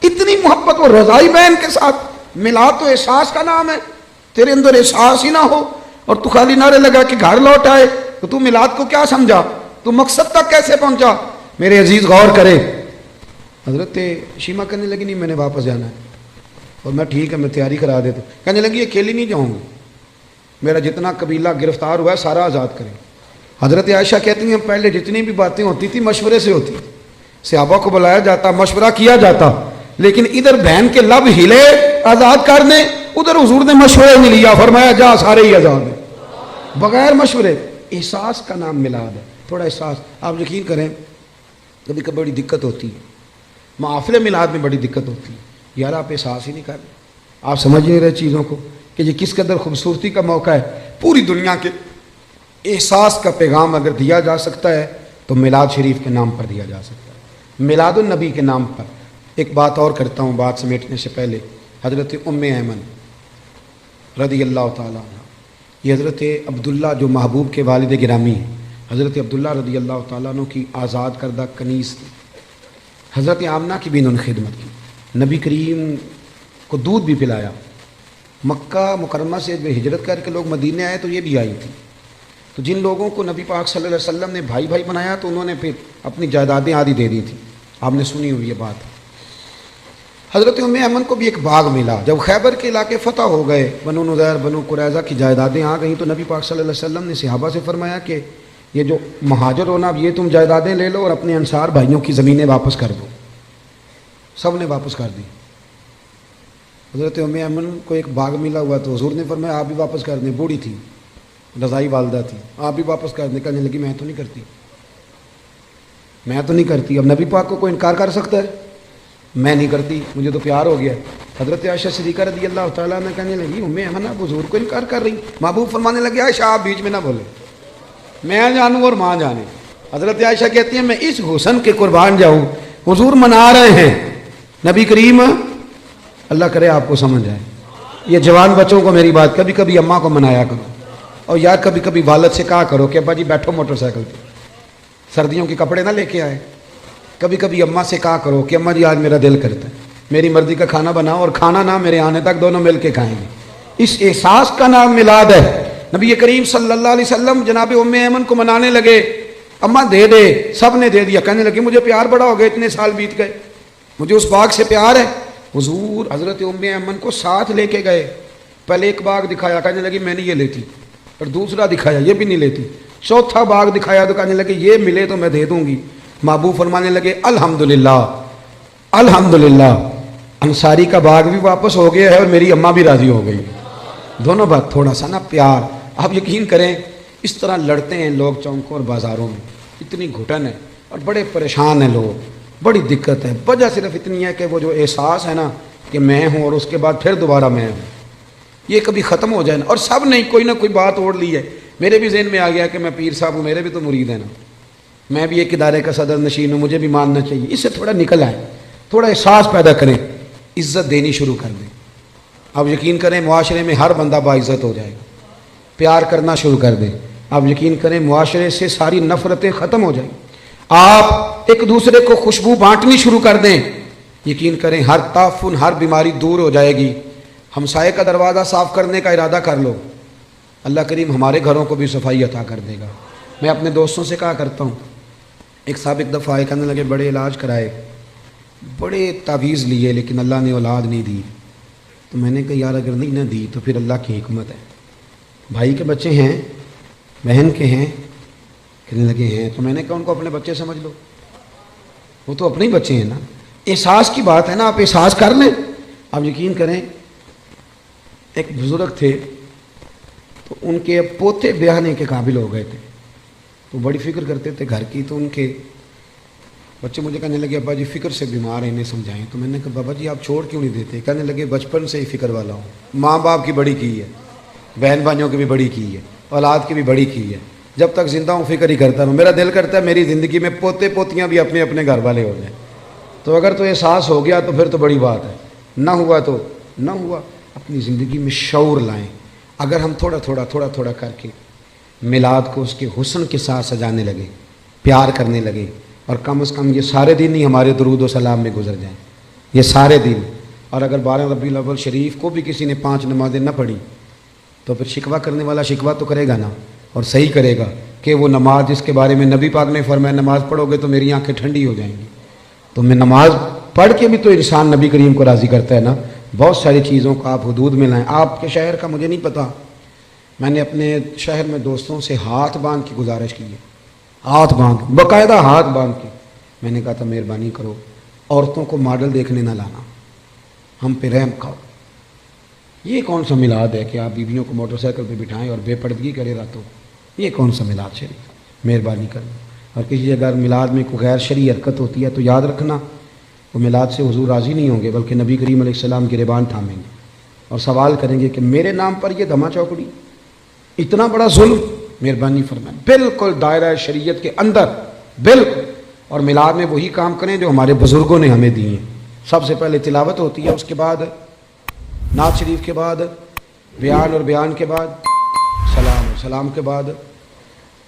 اتنی محبت وہ رضائی بہن کے ساتھ. میلاد تو احساس کا نام ہے، تیرے اندر احساس ہی نہ ہو اور تو خالی نعرے لگا کہ گھر لوٹ آئے تو تو میلاد کو کیا سمجھا؟ تو مقصد تک کیسے پہنچا؟ میرے عزیز غور کرے. حضرت شیمہ کہنے لگی نہیں میں نے واپس جانا ہے. اور میں ٹھیک ہے میں تیاری کرا دیتا ہوں. کہنے لگی اکیلی نہیں جاؤں گی، میرا جتنا قبیلہ گرفتار ہوا ہے سارا آزاد کریں. حضرت عائشہ کہتی ہیں پہلے جتنی بھی باتیں ہوتی تھی مشورے سے ہوتی، صحابہ کو بلایا جاتا، مشورہ کیا جاتا، لیکن ادھر بہن کے لب ہلے آزاد کرنے، ادھر حضور نے مشورے نہیں لیا، فرمایا جا سارے ہی آزاد ہیں بغیر مشورے. احساس کا نام میلاد ہے. تھوڑا احساس. آپ یقین کریں کبھی کبھی بڑی دقت ہوتی ہے، محافل میلاد میں بڑی دقت ہوتی ہے. یار آپ احساس ہی نہیں کر رہے، آپ سمجھ نہیں رہے چیزوں کو کہ یہ کس قدر خوبصورتی کا موقع ہے. پوری دنیا کے احساس کا پیغام اگر دیا جا سکتا ہے تو میلاد شریف کے نام پر دیا جا سکتا ہے، میلاد النبی کے نام پر. ایک بات اور کرتا ہوں بات سمیٹنے سے پہلے. حضرت ام ایمن رضی اللہ تعالیٰ عنہ، یہ حضرت عبداللہ جو محبوب کے والد گرامی ہیں، حضرت عبداللہ رضی اللہ تعالیٰ عنہ کی آزاد کردہ کنیز تھی. حضرت آمنہ کی بھی انہوں نے خدمت کی، نبی کریم کو دودھ بھی پلایا۔ مکہ مکرمہ سے جب ہجرت کر کے لوگ مدینے آئے تو یہ بھی آئی تھی، تو جن لوگوں کو نبی پاک صلی اللہ علیہ وسلم نے بھائی بھائی بنایا تو انہوں نے پھر اپنی جائیدادیں آدھی دے دی تھیں، آپ نے سنی ہوئی یہ بات۔ حضرت ام ایمن کو بھی ایک باغ ملا، جب خیبر کے علاقے فتح ہو گئے، بنو نذیر بنو قریظہ کی جائیدادیں آ گئیں، تو نبی پاک صلی اللہ علیہ وسلم نے صحابہ سے فرمایا کہ یہ جو مہاجر ہونا، اب یہ تم جائیدادیں لے لو اور اپنے انصار بھائیوں کی زمینیں واپس کر دو۔ سب نے واپس کر دی۔ حضرت ام ایمن کو ایک باغ ملا ہوا تو حضور نے فرمایا آپ بھی واپس کر دیں، بوڑھی تھی، رضائی والدہ تھی، آپ بھی واپس کر دیں۔ کہنے لگی میں تو نہیں کرتی، میں تو نہیں کرتی۔ اب نبی پاک کو کوئی انکار کر سکتا ہے؟ میں نہیں کرتی، مجھے تو پیار ہو گیا۔ حضرت عائشہ صدیقہ رضی اللہ تعالیٰ نے کہنے لگی ام ایمن آپ حضور کو انکار کر رہی۔ محبوب فرمانے لگے عائشہ آپ بیچ میں نہ بولے، میں جانوں اور ماں جانے۔ حضرت عائشہ کہتی ہیں میں اس حسن کے قربان جاؤں، حضور منا رہے ہیں نبی کریم، اللہ کرے آپ کو سمجھ آئے۔ یہ جوان بچوں کو میری بات، کبھی کبھی اماں کو منایا کرو، اور یار کبھی کبھی والد سے کہا کرو کہ ابا جی بیٹھو موٹر سائیکل پہ، سردیوں کے کپڑے نہ لے کے آئے۔ کبھی کبھی اماں سے کہا کرو کہ اماں جی آج میرا دل کرتا ہے میری مرضی کا کھانا بناؤ، اور کھانا نہ میرے آنے تک دونوں مل کے کھائیں گے۔ اس احساس کا نام میلاد ہے۔ نبی کریم صلی اللہ علیہ وسلم جناب ام ایمن کو منانے لگے، اماں دے دے، سب نے دے دیا۔ کہنے لگے مجھے پیار بڑا ہو گیا، اتنے سال بیت گئے، مجھے اس باغ سے پیار ہے۔ حضور حضرت ام ایمن کو ساتھ لے کے گئے، پہلے ایک باغ دکھایا، کہنے لگی میں نہیں یہ لیتی، اور دوسرا دکھایا یہ بھی نہیں لیتی، چوتھا باغ دکھایا تو کہنے لگے یہ ملے تو میں دے دوں گی۔ محبوب فرمانے لگے الحمدللہ الحمدللہ، انصاری کا باغ بھی واپس ہو گیا ہے اور میری اماں بھی راضی ہو گئی۔ دونوں بات تھوڑا سا نا پیار۔ آپ یقین کریں اس طرح لڑتے ہیں لوگ چوکوں اور بازاروں میں، اتنی گھٹن ہے اور بڑے پریشان ہیں لوگ، بڑی دقت ہے۔ وجہ صرف اتنی ہے کہ وہ جو احساس ہے نا کہ میں ہوں اور اس کے بعد پھر دوبارہ میں ہوں، یہ کبھی ختم ہو جائے نا۔ اور سب نے کوئی نہ کوئی بات اوڑھ لی ہے۔ میرے بھی ذہن میں آ گیا کہ میں پیر صاحب ہوں، میرے بھی تو مرید ہیں نا، میں بھی ایک ادارے کا صدر نشین ہوں، مجھے بھی ماننا چاہیے۔ اس سے تھوڑا نکل آئے، تھوڑا احساس پیدا کریں، عزت دینی شروع کر دیں۔ آپ یقین کریں معاشرے میں ہر بندہ باعزت ہو جائے گا، پیار کرنا شروع کر دیں۔ آپ یقین کریں معاشرے سے ساری نفرتیں ختم ہو جائیں۔ آپ ایک دوسرے کو خوشبو بانٹنی شروع کر دیں، یقین کریں ہر تعفن ہر بیماری دور ہو جائے گی۔ ہمسائے کا دروازہ صاف کرنے کا ارادہ کر لو، اللہ کریم ہمارے گھروں کو بھی صفائی عطا کر دے گا۔ میں اپنے دوستوں سے کہا کرتا ہوں، ایک صاحب ایک دفعہ آئے، کہنے لگے بڑے علاج کرائے، بڑے تعویذ لیے، لیکن اللہ نے اولاد نہیں دی۔ تو میں نے کہا یار اگر نہیں نہ دی تو پھر اللہ کی حکمت ہے، بھائی کے بچے ہیں، بہن کے ہیں، کہنے لگے ہیں۔ تو میں نے کہا ان کو اپنے بچے سمجھ لو، وہ تو اپنے ہی بچے ہیں نا۔ احساس کی بات ہے نا، آپ احساس کر لیں۔ آپ یقین کریں ایک بزرگ تھے تو ان کے پوتے بیاہنے کے قابل ہو گئے تھے، تو بڑی فکر کرتے تھے گھر کی، تو ان کے بچے مجھے کہنے لگے ابا جی فکر سے بیمار ہیں، انہیں سمجھائیں۔ تو میں نے کہا بابا جی آپ چھوڑ کیوں نہیں دیتے؟ کہنے لگے بچپن سے ہی فکر والا ہوں، ماں باپ کی بڑی کی ہے، بہن بھائیوں کی بھی بڑی کی ہے، اولاد کی بھی بڑی کی ہے، جب تک زندہ ہوں فکر ہی کرتا ہوں، میرا دل کرتا ہے میری زندگی میں پوتے پوتیاں بھی اپنے اپنے گھر والے ہو جائیں۔ تو اگر تو احساس ہو گیا تو پھر تو بڑی بات ہے، نہ ہوا تو نہ ہوا۔ اپنی زندگی میں شعور لائیں۔ اگر ہم تھوڑا تھوڑا کر کے میلاد کو اس کے حسن کے ساتھ سجانے لگے، پیار کرنے لگے، اور کم از کم یہ سارے دن ہی ہمارے درود و سلام میں گزر جائیں، یہ سارے دن۔ اور اگر 12 ربیع الاول شریف کو بھی کسی نے 5 نمازیں نہ پڑھی تو پھر شکوہ کرنے والا شکوہ تو کرے گا نا، اور صحیح کرے گا کہ وہ نماز جس کے بارے میں نبی پاک نے فرمایا نماز پڑھو گے تو میری آنکھیں ٹھنڈی ہو جائیں گی، تو میں نماز پڑھ کے بھی تو انسان نبی کریم کو راضی کرتا ہے نا۔ بہت ساری چیزوں کو آپ حدود میں لائیں۔ آپ کے شہر کا مجھے نہیں پتہ، میں نے اپنے شہر میں دوستوں سے ہاتھ باندھ کی گزارش کی ہے، ہاتھ باندھ، باقاعدہ ہاتھ باندھ کے میں نے کہا تھا مہربانی کرو عورتوں کو ماڈل دیکھنے نہ لانا، ہم پہ رحم کھاؤ۔ یہ کون سا میلاد ہے کہ آپ بیویوں کو موٹر سائیکل پہ بٹھائیں اور بے پردگی کرے راتوں؟ یہ کون سا میلاد شریف؟ مہربانی کرنا۔ اور کسی جگہ میلاد میں کوئی غیر شرعی حرکت ہوتی ہے تو یاد رکھنا وہ میلاد سے حضور راضی نہیں ہوں گے، بلکہ نبی کریم علیہ السلام کی گریبان تھامیں گے اور سوال کریں گے کہ میرے نام پر یہ دھما چوکڑی، اتنا بڑا ظلم، مہربانی فرمائیں۔ بالکل دائرہ شریعت کے اندر، بالکل۔ اور میلاد میں وہی کام کریں جو ہمارے بزرگوں نے ہمیں دی ہیں۔ سب سے پہلے تلاوت ہوتی ہے، اس کے بعد نعت شریف کے بعد بیان، اور بیان کے بعد سلام، اور سلام کے بعد،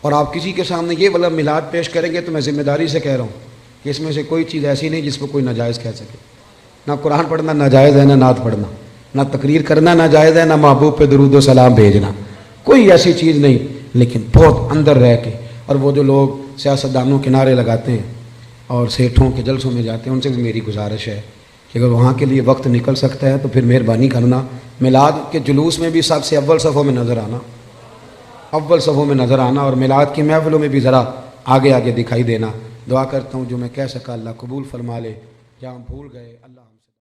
اور آپ کسی کے سامنے یہ والا میلاد پیش کریں گے تو میں ذمہ داری سے کہہ رہا ہوں کہ اس میں سے کوئی چیز ایسی نہیں جس کو کوئی ناجائز کہہ سکے. نہ قرآن پڑھنا ناجائز ہے، نہ نعت پڑھنا، نہ تقریر کرنا ناجائز ہے، نہ محبوب پہ درود و سلام بھیجنا، کوئی ایسی چیز نہیں. لیکن بہت اندر رہ کے، اور وہ جو لوگ سیاستدانوں کے نعرے لگاتے ہیں اور سیٹھوں کے جلسوں میں جاتے ہیں، ان سے بھی میری گزارش ہے کہ اگر وہاں کے لیے وقت نکل سکتا ہے تو پھر مہربانی کرنا میلاد کے جلوس میں بھی سب سے اول صفوں میں نظر آنا، اول صفوں میں نظر آنا، اور میلاد کی محفلوں میں بھی ذرا آگے آگے دکھائی دینا. دعا کرتا ہوں جو میں کہہ سکا اللہ قبول فرما لے. جہاں بھول گئے اللہ